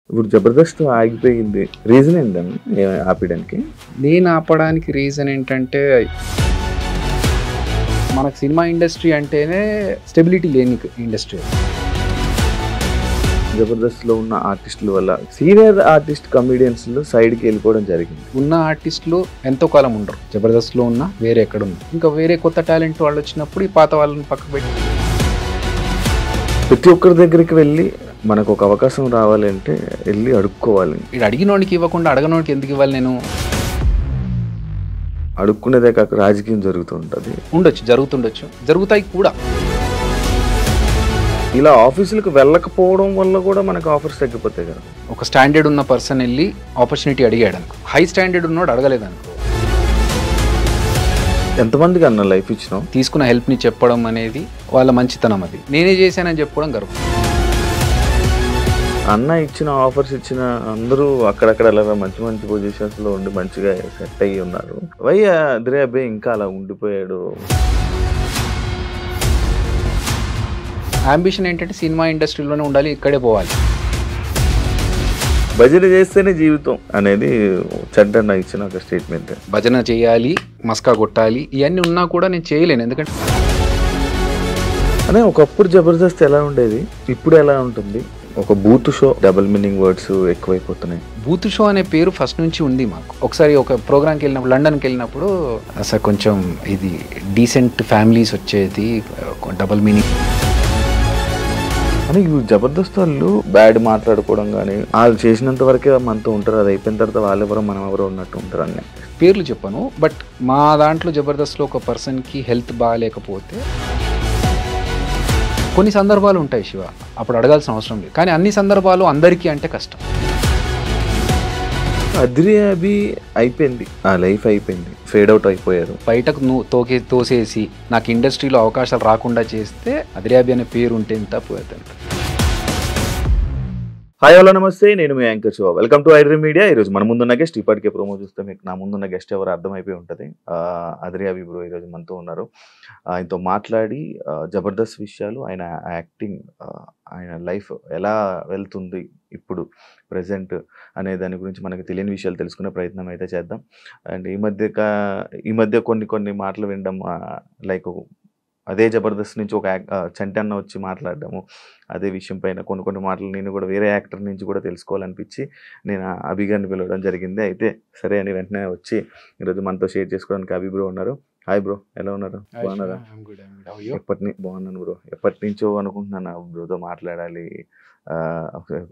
ఇప్పుడు జబర్దస్త్ ఆగిపోయింది. రీజన్ ఏంటండి ఆపేయడానికి? నేను ఆపడానికి రీజన్ ఏంటంటే మనకు సినిమా ఇండస్ట్రీ అంటేనే స్టెబిలిటీ లేని ఇండస్ట్రీ. జబర్దస్త్లో ఉన్న ఆర్టిస్టుల వల్ల సీనియర్ ఆర్టిస్ట్ కమెడియన్స్లో సైడ్కి వెళ్ళిపోవడం జరిగింది. ఉన్న ఆర్టిస్టులు ఎంతో కాలం ఉండరు. జబర్దస్త్లో ఉన్న వేరే ఎక్కడ ఉంది. ఇంకా వేరే కొత్త టాలెంట్ వాళ్ళు వచ్చినప్పుడు ఈ పాత వాళ్ళని పక్కకు పెట్టి ప్రతి ఒక్కరి దగ్గరికి వెళ్ళి మనకు ఒక అవకాశం రావాలంటే వెళ్ళి అడుక్కోవాలి. ఇది అడిగినోడికి ఇవ్వకుండా అడగనోడికి ఎందుకు ఇవ్వాలి? నేను అడుక్కునేదే కాక రాజకీయం జరుగుతూ ఉంటుంది. జరుగుతుండొచ్చు, జరుగుతాయి కూడా. ఇలా ఆఫీసులకు వెళ్ళకపోవడం వల్ల కూడా మనకు ఆఫర్స్ తగ్గిపోతాయి కదా. ఒక స్టాండర్డ్ ఉన్న పర్సన్ వెళ్ళి ఆపర్చునిటీ అడిగాడు అనుకో, హై స్టాండర్డ్ ఉన్నోడు అడగలేదనుకో. ఎంతమందికి అన్న లైఫ్ ఇచ్చినాం? తీసుకున్న హెల్ప్ని చెప్పడం అనేది వాళ్ళ మంచితనం. అది నేనే చేశానని చెప్పుకోవడం గర్వం. అన్న ఇచ్చిన ఆఫర్స్ ఇచ్చిన అందరూ అక్కడక్కడ అలా మంచి మంచి పొజిషన్స్లో ఉండి మంచిగా సెట్ అయ్యి ఉన్నారు. అదిరే అబ్బాయి ఇంకా అలా ఉండిపోయాడు. అంబిషన్ ఏంటంటే సినిమా ఇండస్ట్రీలోనే ఉండాలి, ఇక్కడే పోవాలి. భజన చేస్తేనే జీవితం అనేది చెడ్డన్న ఇచ్చిన ఒక స్టేట్మెంట్. భజన చేయాలి, మస్కా కొట్టాలి, ఇవన్నీ ఉన్నా కూడా నేను చేయలేను. ఎందుకంటే అనే ఒకప్పుడు జబర్దస్త్ ఎలా ఉండేది, ఇప్పుడు ఎలా ఉంటుంది? ఒక బూత్ షో, డబుల్ మీనింగ్ వర్డ్స్ ఎక్కువైపోతున్నాయి. బూత్ షో అనే పేరు ఫస్ట్ నుంచి ఉంది మాకు. ఒకసారి ఒక ప్రోగ్రామ్కి వెళ్ళినప్పుడు, లండన్కి వెళ్ళినప్పుడు అసలు కొంచెం ఇది డీసెంట్ ఫ్యామిలీస్ వచ్చేది, డబుల్ మీనింగ్ అని. జబర్దస్త్ వాళ్ళు బ్యాడ్ మాట్లాడుకోవడం కానీ వాళ్ళు చేసినంత వరకే మనతో ఉంటారు. అది అయిపోయిన తర్వాత వాళ్ళెవరో మనం ఎవరో ఉన్నట్టు ఉంటారు. అన్నీ పేర్లు చెప్పను, బట్ మా దాంట్లో జబర్దస్త్లో ఒక పర్సన్కి హెల్త్ బాగాలేకపోతే కొన్ని సందర్భాలు ఉంటాయి శివ, అప్పుడు అడగాల్సిన అవసరం లేదు. కానీ అన్ని సందర్భాలు అందరికీ అంటే కష్టం. అదిరే అభి అయిపోయింది, ఆ లైఫ్ అయిపోయింది, ఫేడ్ అవుట్ అయిపోయారు. బయటకు నువ్వు తోసేసి నాకు ఇండస్ట్రీలో అవకాశాలు రాకుండా చేస్తే అదిరే అభి అనే పేరు ఉంటే ఎంత పోతుంది. హాయ్ హలో నమస్తే, నేను మీ anchor Shiva. Welcome to iDream media. ఈరోజు మన ముందున్న గెస్ట్, ఇప్పటికే ప్రోమో చూస్తే మీకు నా ముందున్న గెస్ట్ ఎవరు అర్థమైపోయి ఉంటుంది. అదిరే అభి బ్రో ఈరోజు మనతో ఉన్నారు. ఆయనతో మాట్లాడి జబర్దస్త్ విషయాలు, ఆయన యాక్టింగ్, ఆయన లైఫ్ ఎలా వెళ్తుంది ఇప్పుడు ప్రజెంట్ అనే దాని గురించి మనకు తెలియని విషయాలు తెలుసుకునే ప్రయత్నం అయితే చేద్దాం. అండ్ ఈ మధ్య కొన్ని మాటలు వినడం, లైక్ అదే జబర్దస్త్ నుంచి ఒక చంటి అన్న వచ్చి మాట్లాడడము, అదే విషయం పైన కొన్ని మాటలు నేను కూడా వేరే యాక్టర్ నుంచి కూడా తెలుసుకోవాలనిపించి నేను అభి గారిని పిలవడం జరిగింది. అయితే సరే అని వెంటనే వచ్చి ఈరోజు మనతో షేర్ చేసుకోవడానికి అభి బ్రో ఉన్నారు. హాయ్ బ్రో, ఎలా ఉన్నారు? బాగున్నారా? బాగున్నాను బ్రో. ఎప్పటి నుంచో అనుకుంటున్నాను బ్రోతో మాట్లాడాలి,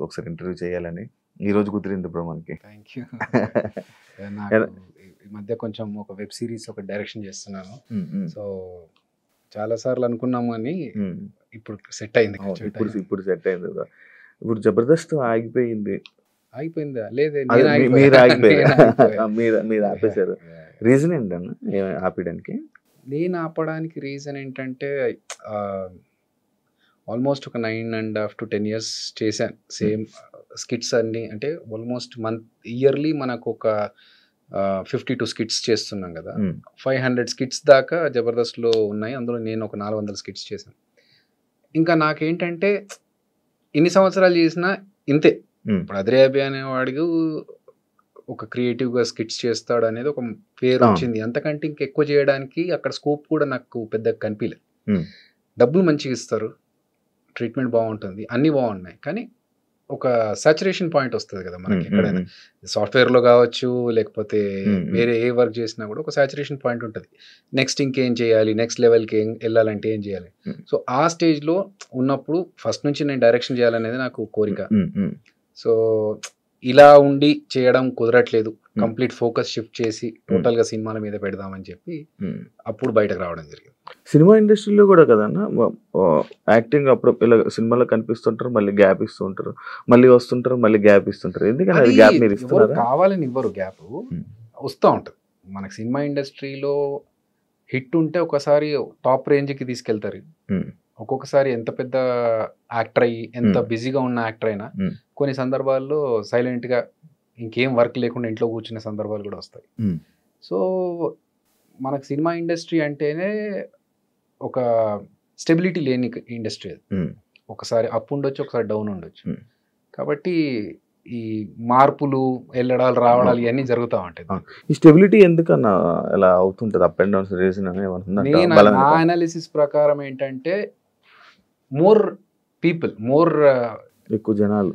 ఒకసారి ఇంటర్వ్యూ చేయాలని. ఈరోజు కుదిరింది బ్రో మనకి. ఈ మధ్య కొంచెం ఒక వెబ్ సిరీస్ ఒక డైరెక్షన్ చేస్తున్నాను. సో చాలా సార్లు అనుకున్నాము అని ఇప్పుడు సెట్ అయింది. ఇప్పుడు సెట్ అయింది. ఇప్పుడు జబర్దస్త్ ఆగిపోయిందా? లేదే, మీరు ఆపేశారు. రీజన్ ఏంటన్నా ఆపేయడానికి? నేను ఆపడానికి రీజన్ ఏంటంటే ఆల్మోస్ట్ ఒక 9.5 to 10 years చేశాను సేమ్ స్కిట్స్ అన్ని. అంటే ఆల్మోస్ట్ ఇయర్లీ మనకు ఒక 52 స్కిట్స్ చేస్తున్నాం కదా. 500 స్కిట్స్ దాకా జబర్దస్త్లో ఉన్నాయి. అందులో నేను ఒక 400 స్కిట్స్ చేశాను. ఇంకా నాకేంటంటే ఇన్ని సంవత్సరాలు చేసినా ఇంతే. ఇప్పుడు అదిరే అభి అనేవాడికి ఒక క్రియేటివ్గా స్కిట్స్ చేస్తాడు అనేది ఒక పేరు వచ్చింది. అంతకంటే ఇంకెక్కువ చేయడానికి అక్కడ స్కోప్ కూడా నాకు పెద్దగా కనిపించలేదు. డబ్బులు మంచిగా ఇస్తారు, ట్రీట్మెంట్ బాగుంటుంది, అన్నీ బాగున్నాయి. కానీ ఒక సాచురేషన్ పాయింట్ వస్తుంది కదా మనకి. ఎక్కడైనా సాఫ్ట్వేర్లో కావచ్చు, లేకపోతే వేరే ఏ వర్క్ చేసినా కూడా ఒక సాచురేషన్ పాయింట్ ఉంటుంది. నెక్స్ట్ ఇంకేం చేయాలి, నెక్స్ట్ లెవెల్కి వెళ్ళాలంటే ఏం చేయాలి. సో ఆ స్టేజ్లో ఉన్నప్పుడు ఫస్ట్ నుంచి నేను డైరెక్షన్ చేయాలనేది నాకు కోరిక. సో ఇలా ఉండి చేయడం కుదరట్లేదు. కంప్లీట్ ఫోకస్ షిఫ్ట్ చేసి టోటల్గా సినిమాల మీద పెడదామని చెప్పి అప్పుడు బయటకు రావడం జరిగింది. సినిమా ఇండస్ట్రీలో కూడా కదన్నా యాక్టింగ్ అప్పుడు ఇలా సినిమాలో కనిపిస్తుంటారు, మళ్ళీ గ్యాప్ ఇస్తూ ఉంటారు, మళ్ళీ వస్తుంటారు, మళ్ళీ గ్యాప్ ఇస్తుంటారు. ఎందుకంటే గ్యాప్ మీరు ఇస్తున్నారు, కావాలని ఇవ్వరు. గ్యాప్ వస్తూ ఉంటుంది. మనకు సినిమా ఇండస్ట్రీలో హిట్ ఉంటే ఒకసారి టాప్ రేంజ్కి తీసుకెళ్తారు. ఒక్కొక్కసారి ఎంత పెద్ద యాక్టర్ అయ్యి, ఎంత బిజీగా ఉన్న యాక్టర్ అయినా కొన్ని సందర్భాల్లో సైలెంట్గా ఇంకేం వర్క్ లేకుండా ఇంట్లో కూర్చునే సందర్భాలు కూడా వస్తాయి. సో మనకు సినిమా ఇండస్ట్రీ అంటేనే ఒక స్టెబిలిటీ లేని ఇండస్ట్రీ. అది ఒకసారి అప్ ఉండొచ్చు, ఒకసారి డౌన్ ఉండొచ్చు. కాబట్టి ఈ మార్పులు వెళ్ళడాలు రావడాలు ఇవన్నీ జరుగుతూ ఉంటాయి. ఈ స్టెబిలిటీ ఎందుకన్నా ఎలా అవుతుంటది, అప్ అండ్ డౌన్స్ రీజన్ నేను నా అనాలిసిస్ ప్రకారం ఏంటంటే మోర్ పీపుల్ ఎక్కువ జనాలు,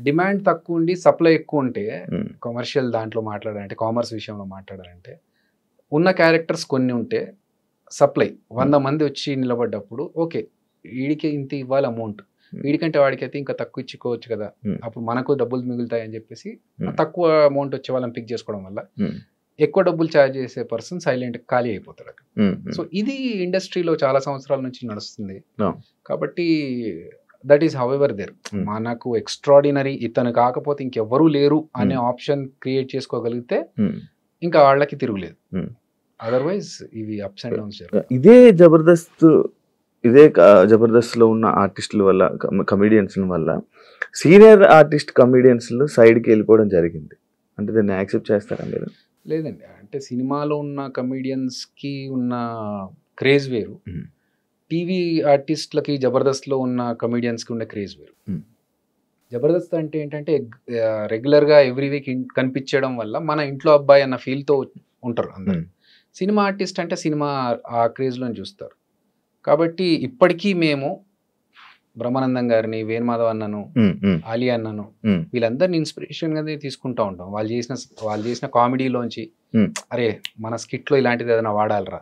డిమాండ్ తక్కువ ఉండి సప్లై ఎక్కువ ఉంటే, కమర్షియల్ దాంట్లో మాట్లాడాలంటే, కామర్స్ విషయంలో మాట్లాడాలంటే, ఉన్న క్యారెక్టర్స్ కొన్ని ఉంటే సప్లై 100 మంది వచ్చి నిలబడ్డప్పుడు ఓకే వీడికి ఇంత ఇవ్వాలి అమౌంట్, వీడికంటే వాడికైతే ఇంకా తక్కువ ఇచ్చుకోవచ్చు కదా, అప్పుడు మనకు డబ్బులు మిగులుతాయి అని చెప్పేసి తక్కువ అమౌంట్ వచ్చే వాళ్ళని పిక్ చేసుకోవడం వల్ల ఎక్కువ డబ్బులు ఛార్జ్ చేసే పర్సన్ సైలెంట్ ఖాళీ అయిపోతాడు. సో ఇది ఇండస్ట్రీలో చాలా సంవత్సరాల నుంచి నడుస్తుంది. కాబట్టి దట్ ఈస్ హౌఎవర్ దేర్. మనకు ఎక్స్ట్రాడినరీ ఇతను కాకపోతే ఇంకెవ్వరూ లేరు అనే ఆప్షన్ క్రియేట్ చేసుకోగలిగితే ఇంకా వాళ్ళకి తిరుగులేదు. అదర్వైజ్ ఇవి అప్స్ అండ్ డౌన్స్. ఇదే జబర్దస్త్ లో ఉన్న ఆర్టిస్టుల వల్ల, కమెడియన్స్ వల్ల సీనియర్ ఆర్టిస్ట్ కమెడియన్స్ సైడ్కి వెళ్ళిపోవడం జరిగింది. అంటే దాన్ని యాక్సెప్ట్ చేస్తారా మీరు? లేదండి, అంటే సినిమాలో ఉన్న కమెడియన్స్ కి ఉన్న క్రేజ్ వేరు, టీవీ ఆర్టిస్టులకి జబర్దస్త్లో ఉన్న కమెడియన్స్కి ఉన్న క్రేజ్ వేరు. జబర్దస్త్ అంటే ఏంటంటే రెగ్యులర్గా ఎవ్రీ వీక్ కనిపించడం వల్ల మన ఇంట్లో అబ్బాయి అన్న ఫీల్తో ఉంటారు అందరు. సినిమా ఆర్టిస్ట్ అంటే సినిమా ఆ క్రేజ్లో చూస్తారు. కాబట్టి ఇప్పటికీ మేము బ్రహ్మానందం గారిని, వేణుమాధవ్ అన్నను, ఆలీ అన్నను, వీళ్ళందరినీ ఇన్స్పిరేషన్గా తీసుకుంటూ ఉంటాం. వాళ్ళు చేసిన కామెడీలోంచి అరే మన స్కిట్లో ఇలాంటిది ఏదైనా వాడాలరా,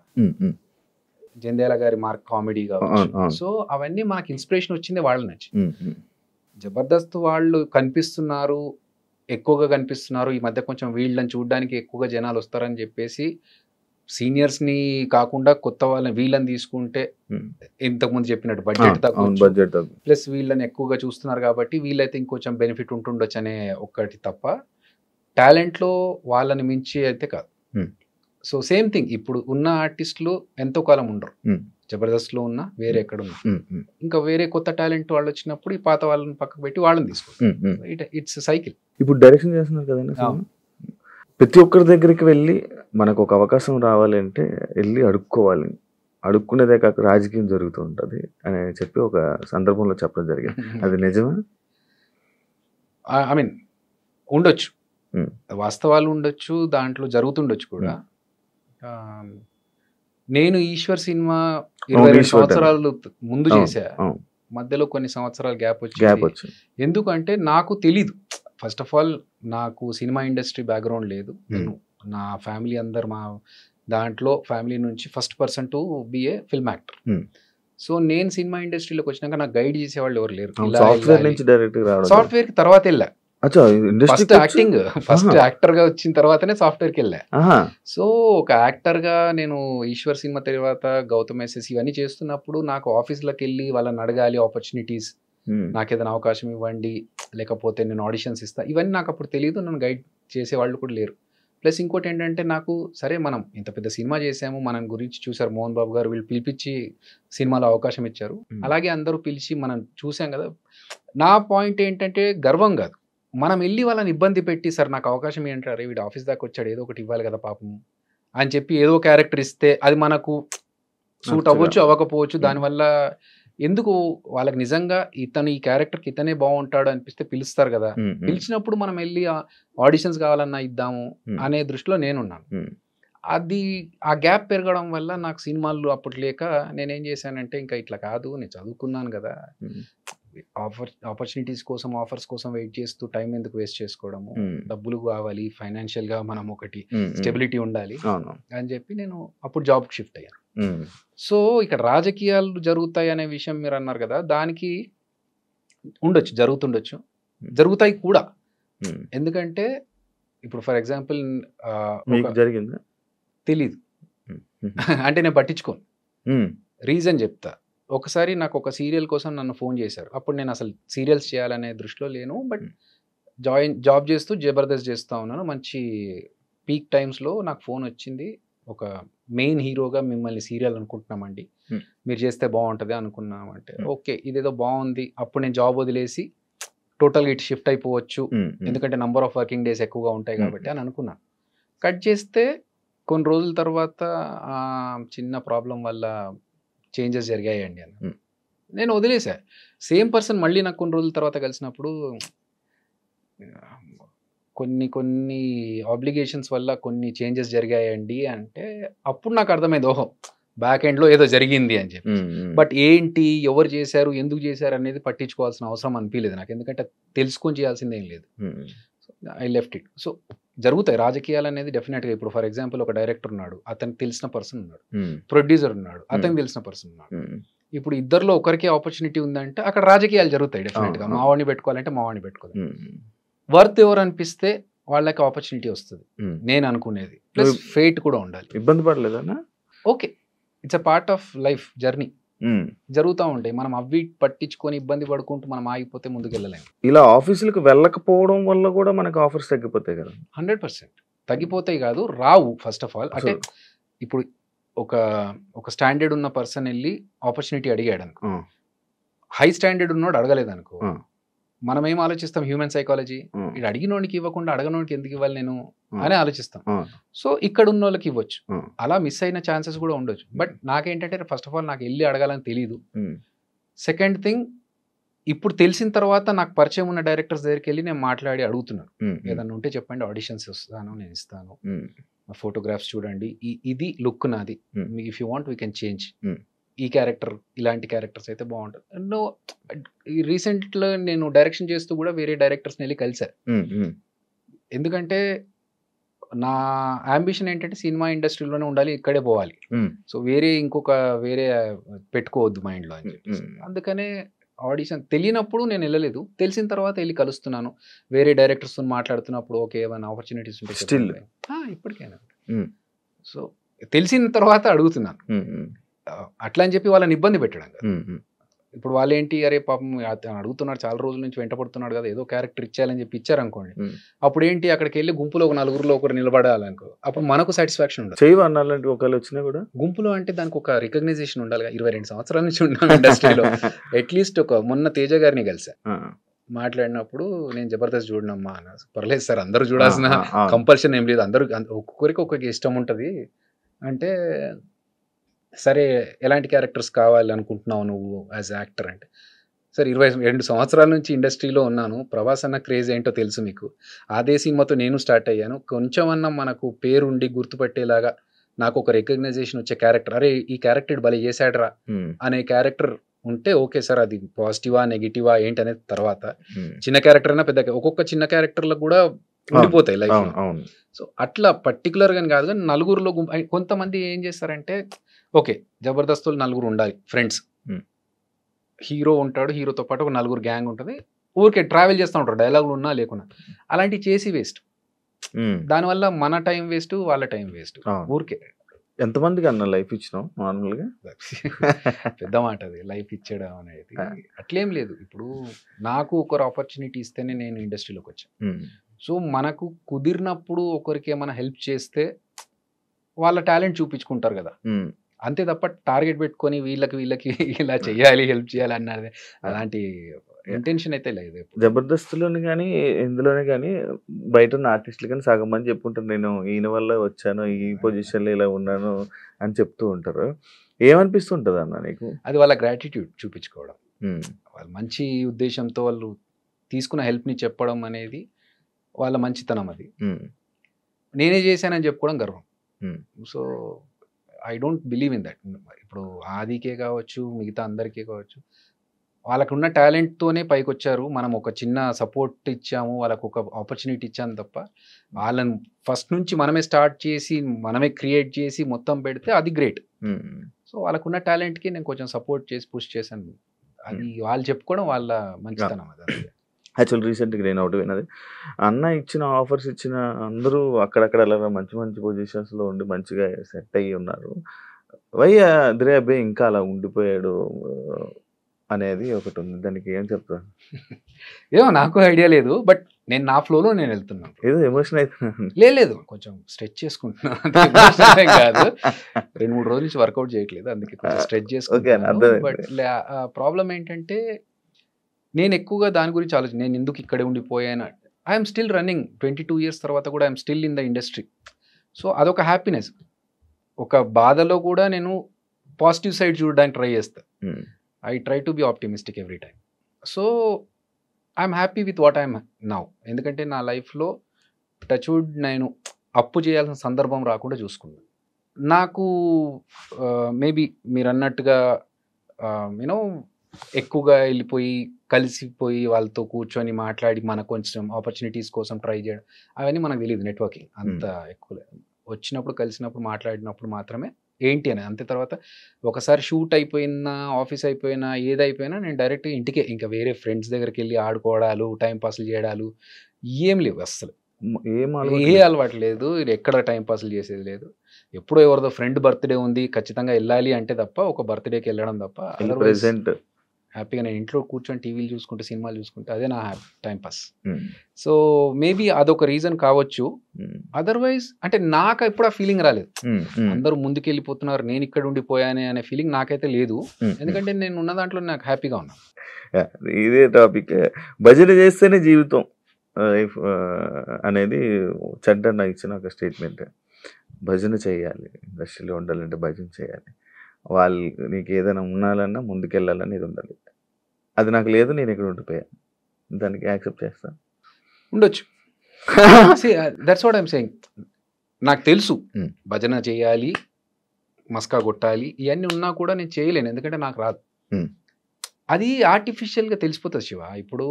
జంధ్యాల గారి మార్క్ కామెడీ కావచ్చు. సో అవన్నీ మనకి ఇన్స్పిరేషన్ వచ్చింది వాళ్ళ నుంచి. జబర్దస్త్ వాళ్ళు కనిపిస్తున్నారు, ఎక్కువగా కనిపిస్తున్నారు, ఈ మధ్య కొంచెం వీళ్ళని చూడడానికి ఎక్కువగా జనాలు వస్తారని చెప్పేసి సీనియర్స్ని కాకుండా కొత్త వాళ్ళని వీళ్ళని తీసుకుంటే ఇంతకుముందు చెప్పినట్టు బడ్జెట్ తక్కువ, ప్లస్ వీళ్ళని ఎక్కువగా చూస్తున్నారు కాబట్టి వీళ్ళైతే ఇంకొంచెం బెనిఫిట్ ఉంటుండొచ్చు అనే ఒక్కటి తప్ప టాలెంట్లో వాళ్ళని మించి అయితే కాదు. సో సేమ్ థింగ్, ఇప్పుడు ఉన్న ఆర్టిస్టులు ఎంతో కాలం ఉండరు, జబర్దస్త్లో ఉన్న వేరే ఎక్కడ ఉన్నా, ఇంకా వేరే కొత్త టాలెంట్ వాళ్ళు వచ్చినప్పుడు ఈ పాత వాళ్ళని పక్కకు పెట్టి వాళ్ళని తీసుకుంటారు. It's cycle. ఇప్పుడు డైరెక్షన్ చేస్తున్నారు కదండి, ప్రతి ఒక్కరి దగ్గరికి వెళ్ళి మనకు ఒక అవకాశం రావాలి అంటే వెళ్ళి అడుక్కోవాలి, అడుక్కునేదే కాక రాజకీయం జరుగుతూ ఉంటుంది అని చెప్పి ఒక సందర్భంలో చెప్పడం జరిగింది. అది నిజమా? ఐ మీన్ ఉండొచ్చు, వాస్తవాలు ఉండొచ్చు, దాంట్లో జరుగుతుండొచ్చు కూడా. నేను ఈశ్వర్ సినిమా 22 సంవత్సరాలు ముందు చేశా, మధ్యలో కొన్ని సంవత్సరాలు గ్యాప్ వచ్చి, ఎందుకంటే నాకు తెలీదు. ఫస్ట్ ఆఫ్ ఆల్ నాకు సినిమా ఇండస్ట్రీ బ్యాక్గ్రౌండ్ లేదు. నేను నా ఫ్యామిలీ అందరు మా దాంట్లో ఫ్యామిలీ నుంచి first person to be a film actor. So నేను సినిమా ఇండస్ట్రీలోకి వచ్చినాక నాకు గైడ్ చేసేవాళ్ళు ఎవరు లేరు. సాఫ్ట్వేర్ కి తర్వాత వెళ్ళా, ఫస్ట్ యాక్టింగ్, ఫస్ట్ యాక్టర్ గా వచ్చిన తర్వాతనే సాఫ్ట్వేర్ కి వెళ్ళా. సో ఒక యాక్టర్ గా నేను ఈశ్వర్ సినిమా తర్వాత గౌతమ్ ఎస్ఎస్ ఇవన్నీ చేస్తున్నప్పుడు నాకు ఆఫీస్లోకి వెళ్ళి వాళ్ళని అడగాలి ఆపర్చునిటీస్, నాకు ఏదైనా అవకాశం ఇవ్వండి, లేకపోతే నేను ఆడిషన్స్ ఇస్తా, ఇవన్నీ నాకు అప్పుడు తెలియదు, నన్ను గైడ్ చేసే వాళ్ళు కూడా లేరు. ప్లస్ ఇంకోటి ఏంటంటే నాకు సరే మనం ఇంత పెద్ద సినిమా చేసాము, మనం గురించి చూసారు మోహన్ బాబు గారు, వీళ్ళు పిలిపించి సినిమాలో అవకాశం ఇచ్చారు, అలాగే అందరూ పిలిచి మనం చూసాం కదా. నా పాయింట్ ఏంటంటే గర్వం కాదు, మనం వెళ్ళి వాళ్ళని ఇబ్బంది పెట్టి సార్ నాకు అవకాశం ఏంటారు, వీడు ఆఫీస్ దాకా వచ్చాడు ఏదో ఒకటి ఇవ్వాలి కదా పాపం అని చెప్పి ఏదో క్యారెక్టర్ ఇస్తే అది మనకు సూట్ అవ్వచ్చు అవ్వకపోవచ్చు, దానివల్ల ఎందుకు వాళ్ళకి నిజంగా ఇతను ఈ క్యారెక్టర్కి ఇతనే బాగుంటాడు అనిపిస్తే పిలుస్తారు కదా, పిలిచినప్పుడు మనం వెళ్ళి ఆడిషన్స్ కావాలన్నా ఇద్దాము అనే దృష్టిలో నేనున్నాను. అది ఆ గ్యాప్ పెరగడం వల్ల నాకు సినిమాలు అప్పుడు లేక నేనేం చేశానంటే ఇంకా ఇట్లా కాదు, నేను చదువుకున్నాను కదా, ఆపర్చునిటీస్ కోసం ఆఫర్స్ కోసం వెయిట్ చేస్తూ టైం ఎందుకు వేస్ట్ చేసుకోవడము, డబ్బులు కావాలి, ఫైనాన్షియల్ గా మనం ఒకటి స్టెబిలిటీ ఉండాలి అని చెప్పి నేను అప్పుడు జాబ్కి షిఫ్ట్ అయ్యాను. సో ఇక్కడ రాజకీయాలు జరుగుతాయి అనే విషయం మీరు అన్నారు కదా, దానికి ఉండొచ్చు, జరుగుతుండొచ్చు, జరుగుతాయి కూడా. ఎందుకంటే ఇప్పుడు ఫర్ ఎగ్జాంపుల్ జరిగిందా తెలీదు అంటే నేను పట్టించుకోను, రీజన్ చెప్తా. ఒకసారి నాకు ఒక సీరియల్ కోసం నన్ను ఫోన్ చేశారు, అప్పుడు నేను అసలు సీరియల్స్ చేయాలనే దృష్టిలో లేను, బట్ జాబ్ చేస్తూ జబర్దస్త్ చేస్తూ ఉన్నాను. మంచి పీక్ టైమ్స్లో నాకు ఫోన్ వచ్చింది, ఒక మెయిన్ హీరోగా మిమ్మల్ని సీరియల్ అనుకుంటున్నామండి, మీరు చేస్తే బాగుంటుంది అనుకున్నామంటే ఓకే ఇదేదో బాగుంది. అప్పుడు నేను జాబ్ వదిలేసి టోటల్గా ఇటు షిఫ్ట్ అయిపోవచ్చు, ఎందుకంటే నంబర్ ఆఫ్ వర్కింగ్ డేస్ ఎక్కువగా ఉంటాయి కాబట్టి అని అనుకున్నాను. కట్ చేస్తే కొన్ని రోజుల తర్వాత చిన్న ప్రాబ్లం వల్ల చేంజెస్ జరిగాయండి అని నేను వదిలేసా. సేమ్ పర్సన్ మళ్ళీ నాకు కొన్ని రోజుల తర్వాత కలిసినప్పుడు కొన్ని ఆబ్లిగేషన్స్ వల్ల కొన్ని చేంజెస్ జరిగాయండి అంటే అప్పుడు నాకు అర్థమైంది, ఓహో బ్యాక్ ఎండ్లో ఏదో జరిగింది అని చెప్పి. బట్ ఏంటి, ఎవరు చేశారు, ఎందుకు చేశారు అనేది పట్టించుకోవాల్సిన అవసరం అనిపించలేదు నాకు, ఎందుకంటే తెలుసుకొని చేయాల్సింది ఏం లేదు. I left it. సో జరుగుతాయి రాజకీయాలు అనేది డెఫినెట్గా. ఇప్పుడు ఫర్ ఎగ్జాంపుల్ ఒక డైరెక్టర్ ఉన్నాడు, అతనికి తెలిసిన పర్సన్ ఉన్నాడు, ప్రొడ్యూసర్ ఉన్నాడు, అతనికి తెలిసిన పర్సన్ ఉన్నాడు. ఇప్పుడు ఇద్దరిలో ఒకరికి ఆపర్చునిటీ ఉందంటే అక్కడ రాజకీయాలు జరుగుతాయి డెఫినెట్గా. మావాడిని పెట్టుకోవాలంటే మావాడిని పెట్టుకోవాలి. వర్త్ ఎవరు అనిపిస్తే వాళ్ళకి ఆపర్చునిటీ వస్తుంది నేను అనుకునేది. ప్లస్ ఫేట్ కూడా ఉండాలి. ఇబ్బంది పడలేదన్నా? Okay, it's a part of life journey. జరుగుతూ ఉంటాయి. మనం అవి పట్టించుకొని ఇబ్బంది పడుకుంటూ మనం ఆగిపోతే ముందుకు వెళ్ళలేము. ఇలా ఆఫీసులకు వెళ్ళకపోవడం వల్ల కూడా మనకు ఆఫర్స్ తగ్గిపోతాయి కదా? 100% తగ్గిపోతాయి కాదు, రావు. ఫస్ట్ ఆఫ్ ఆల్ అంటే ఇప్పుడు ఒక స్టాండర్డ్ ఉన్న పర్సన్ వెళ్ళి ఆపర్చునిటీ అడిగాడు అనుకో, హై స్టాండర్డ్ ఉన్నోడు అడగలేదు అనుకో, మనం ఏం ఆలోచిస్తాం, హ్యూమన్ సైకాలజీ, ఇది అడిగినోడికి ఇవ్వకుండా అడగనోడికి ఎందుకు ఇవ్వాలి నేను అని ఆలోచిస్తాం. సో ఇక్కడ ఉన్న వాళ్ళకి ఇవ్వచ్చు, అలా మిస్ అయిన ఛాన్సెస్ కూడా ఉండొచ్చు. బట్ నాకేంటంటే ఫస్ట్ ఆఫ్ ఆల్ నాకు వెళ్ళి అడగాలని తెలియదు. సెకండ్ థింగ్, ఇప్పుడు తెలిసిన తర్వాత నాకు పరిచయం ఉన్న డైరెక్టర్స్ దగ్గరికి వెళ్ళి నేను మాట్లాడి అడుగుతున్నాను, ఏదన్నా ఉంటే చెప్పండి, ఆడిషన్స్ వస్తాను, నేను ఇస్తాను, ఫోటోగ్రాఫ్స్ చూడండి, ఇది లుక్ నాది, if you want we can change, ఈ క్యారెక్టర్ ఇలాంటి క్యారెక్టర్స్ అయితే బాగుంటుంది. నో, రీసెంట్లో నేను డైరెక్షన్ చేస్తూ కూడా వేరే డైరెక్టర్స్ని వెళ్ళి కలిసారు. ఎందుకంటే నా అంబిషన్ ఏంటంటే సినిమా ఇండస్ట్రీలోనే ఉండాలి, ఇక్కడే పోవాలి. సో వేరే పెట్టుకోవద్దు మైండ్లో అని చెప్పేసి. అందుకనే ఆడిషన్ తెలియనప్పుడు నేను వెళ్ళలేదు, తెలిసిన తర్వాత వెళ్ళి కలుస్తున్నాను. వేరే డైరెక్టర్స్తో మాట్లాడుతున్నప్పుడు ఓకే ఏమైనా ఆపర్చునిటీస్ ఉంటే ఇప్పటికైనా. సో తెలిసిన తర్వాత అడుగుతున్నాను, అట్లా అని చెప్పి వాళ్ళని ఇబ్బంది పెట్టడం కదా. ఇప్పుడు వాళ్ళు ఏంటి, అరే పాపం అడుగుతున్నాడు, చాలా రోజుల నుంచి వెంట పడుతున్నాడు కదా, ఏదో క్యారెక్టర్ ఇచ్చేయాలని చెప్పి ఇచ్చారనుకోండి, అప్పుడు ఏంటి అక్కడికి వెళ్ళి గుంపులో ఒక నలుగురిలో ఒకరు నిలబడాలనుకో, అప్పుడు మనకు సాటిస్ఫాక్షన్ ఉండదు. చేయవన్నాలంటే ఒకళ్ళు వచ్చినా కూడా గుంపులో అంటే దానికి ఒక రికగ్నైజేషన్ ఉండాలి. 22 సంవత్సరాల నుంచి ఉన్నాను ఇండస్ట్రీలో. అట్లీస్ట్ మొన్న తేజ గారిని కలిసా, మాట్లాడినప్పుడు నేను జబర్దస్త్ చూడనమ్మా అన్న. పర్లేదు సార్, అందరూ చూడాల్సిన కంపల్షన్ ఏం లేదు, అందరూ ఒక్కొక్కరికి ఒక్కొక్క ఇష్టం ఉంటుంది అంటే, సరే ఎలాంటి క్యారెక్టర్స్ కావాలి అనుకుంటున్నావు నువ్వు యాజ్ యాక్టర్ అంటే, సరే 22 సంవత్సరాల నుంచి ఇండస్ట్రీలో ఉన్నాను, ప్రభాస్ అన్న క్రేజ్ ఏంటో తెలుసు మీకు, అదే సినిమాతో నేను స్టార్ట్ అయ్యాను, కొంచెం అన్నా మనకు పేరుండి గుర్తుపట్టేలాగా నాకు ఒక రికగ్నైజేషన్ వచ్చే క్యారెక్టర్, అరే ఈ క్యారెక్టర్ భలే చేశాడరా అనే క్యారెక్టర్ ఉంటే ఓకే సార్, అది పాజిటివా నెగిటివా ఏంటి అనేది తర్వాత. చిన్న క్యారెక్టర్ అయినా పెద్ద, ఒక్కొక్క చిన్న క్యారెక్టర్లకు కూడా ఉండిపోతాయి లైఫ్. సో అట్లా పర్టికులర్గా కాదు, కానీ నలుగురిలో కొంతమంది ఏం చేస్తారంటే, ఓకే జబర్దస్తులు నలుగురు ఉండాలి ఫ్రెండ్స్, హీరో ఉంటాడు, హీరోతో పాటు ఒక నలుగురు గ్యాంగ్ ఉంటుంది, ఊరికే ట్రావెల్ చేస్తూ ఉంటారు, డైలాగులు ఉన్నా లేకున్నా, అలాంటివి చేసి వేస్ట్. దానివల్ల మన టైం వేస్ట్, వాళ్ళ టైం వేస్ట్. ఊరికే ఎంతమందికి అన్న లైఫ్ ఇచ్చినావు నార్మల్గా? పెద్ద మాట అది, లైఫ్ ఇచ్చడం అనేది. అట్లేం లేదు, ఇప్పుడు నాకు ఒకరు ఆపర్చునిటీ ఇస్తేనే నేను ఇండస్ట్రీలోకి వచ్చాను. సో మనకు కుదిరినప్పుడు ఒకరికి ఏమైనా హెల్ప్ చేస్తే వాళ్ళ టాలెంట్ చూపించుకుంటారు కదా, అంతే తప్ప టార్గెట్ పెట్టుకొని వీళ్ళకి ఇలా చేయాలి, హెల్ప్ చేయాలి అన్నది అలాంటి ఇంటెన్షన్ అయితే లేదు. జబర్దస్త్లోని కానీ ఇందులోనే కానీ బయట ఉన్న ఆర్టిస్టులు కానీ సగం మంది చెప్పుకుంటారు, నేను ఈయన వల్ల వచ్చాను, ఈ పొజిషన్లో ఇలా ఉన్నాను అని చెప్తూ ఉంటారు. ఏమనిపిస్తుంటుంది అన్న నీకు? అది వాళ్ళ గ్రాటిట్యూడ్ చూపించుకోవడం, వాళ్ళ మంచి ఉద్దేశంతో వాళ్ళు తీసుకున్న హెల్ప్ని చెప్పడం అనేది వాళ్ళ మంచితనం. అది నేనే చేశానని చెప్పుకోవడం గర్వం. So I don't believe in that. ఇప్పుడు ఆదికే కావచ్చు, మిగతా అందరికీ కావచ్చు, వాళ్ళకున్న టాలెంట్తోనే పైకి వచ్చారు. మనం ఒక చిన్న సపోర్ట్ ఇచ్చాము, వాళ్ళకు ఒక ఆపర్చునిటీ ఇచ్చాము తప్ప, వాళ్ళని ఫస్ట్ నుంచి మనమే స్టార్ట్ చేసి మనమే క్రియేట్ చేసి మొత్తం పెడితే అది గ్రేట్. సో వాళ్ళకున్న టాలెంట్కి నేను కొంచెం సపోర్ట్ చేసి పుష్ చేశాను. అది వాళ్ళు చెప్పుకోవడం వాళ్ళ మంచితనం. అది యాక్చువల్ రీసెంట్గా నేను ఒకటి విన్నది, అన్న ఇచ్చిన ఆఫర్స్ ఇచ్చిన అందరూ అక్కడక్కడ అలా మంచి మంచి పొజిషన్స్లో ఉండి మంచిగా సెట్ అయ్యి ఉన్నారు, వై అదిరే అబ్బాయి ఇంకా అలా ఉండిపోయాడు అనేది ఒకటి ఉంది. దానికి ఏం చెప్తాను? ఏమో నాకు ఐడియా లేదు, బట్ నేను నా ఫ్లోలో నేను వెళ్తున్నాను. ఏదో ఎమోషన్ అవుతున్నాను. లేదు, కొంచెం స్ట్రెచ్ చేసుకుంటున్నాను కాదు, 2-3 రోజుల నుంచి వర్కౌట్ చేయట్లేదు, అందుకే కొంచెం స్ట్రెచ్ చేసుకుంటున్నాను. బట్ ప్రాబ్లం ఏంటంటే, నేను ఎక్కువగా దాని గురించి నేను ఎందుకు ఇక్కడే ఉండిపోయాను. ఐఎమ్ స్టిల్ రన్నింగ్ 22 years తర్వాత కూడా I'm still in the industry. So అదొక హ్యాపీనెస్. ఒక బాధలో కూడా నేను పాజిటివ్ సైడ్ చూడడానికి ట్రై చేస్తాను. I try to be optimistic every time. So I'm happy with what I'm now. ఎందుకంటే నా లైఫ్లో టచ్వుడ్ నేను అప్పు చేయాల్సిన సందర్భం రాకుండా చూసుకున్నాను. నాకు మేబీ మీరు అన్నట్టుగా యూనో ఎక్కువగా వెళ్ళిపోయి కలిసిపోయి వాళ్ళతో కూర్చొని మాట్లాడి మనకు కొంచెం ఆపర్చునిటీస్ కోసం ట్రై చేయడం అవన్నీ మనకు తెలియదు. నెట్వర్కింగ్ అంత ఎక్కువ లేదు. వచ్చినప్పుడు కలిసినప్పుడు మాట్లాడినప్పుడు మాత్రమే ఏంటి అని. అంతే తర్వాత ఒకసారి షూట్ అయిపోయినా ఆఫీస్ అయిపోయినా ఏదైపోయినా నేను డైరెక్ట్ ఇంటికే, ఇంకా వేరే ఫ్రెండ్స్ దగ్గరికి వెళ్ళి ఆడుకోవడాలు టైం పాస్లు చేయడాలు ఏం లేవు అస్సలు. ఏ అలవాటు లేదు. ఎక్కడ టైం పాస్లు చేసేది లేదు. ఎప్పుడో ఎవరిదో ఫ్రెండ్ బర్త్డే ఉంది ఖచ్చితంగా వెళ్ళాలి అంటే తప్ప, ఒక బర్త్డేకి వెళ్ళడం తప్ప అదర్వైజ్ హ్యాపీగా నేను ఇంట్లో కూర్చొని టీవీలు చూసుకుంటే సినిమాలు చూసుకుంటే అదే నా టైం పాస్. సో మేబీ అదొక రీజన్ కావచ్చు. అదర్వైజ్ అంటే నాకు ఎప్పుడు ఆ ఫీలింగ్ రాలేదు. అందరూ ముందుకు వెళ్ళిపోతున్నారు నేను ఇక్కడ ఉండిపోయానే అనే ఫీలింగ్ నాకైతే లేదు. ఎందుకంటే నేను ఉన్న దాంట్లో నాకు హ్యాపీగా ఉన్నాను. ఇదే టాపిక్. భజన చేస్తేనే జీవితం అనేది చంటన్న ఇచ్చిన ఒక స్టేట్మెంట్. భజన చేయాలి, ఇండస్ట్రీలో ఉండాలంటే భజన చేయాలి. వాళ్ళు నీకు ఏదైనా ఉండాలన్నా ముందుకెళ్ళాలని ఇది ఉండాలి. అది నాకు లేదు, నేను ఇక్కడ ఉండిపోయాను. దానికి యాక్సెప్ట్ చేస్తా ఉండొచ్చు. That's what I'm saying. నాకు తెలుసు భజన చేయాలి, మస్కా కొట్టాలి, ఇవన్నీ ఉన్నా కూడా నేను చేయలేను. ఎందుకంటే నాకు రాదు. అది ఆర్టిఫిషియల్గా తెలిసిపోతుంది శివ. ఇప్పుడు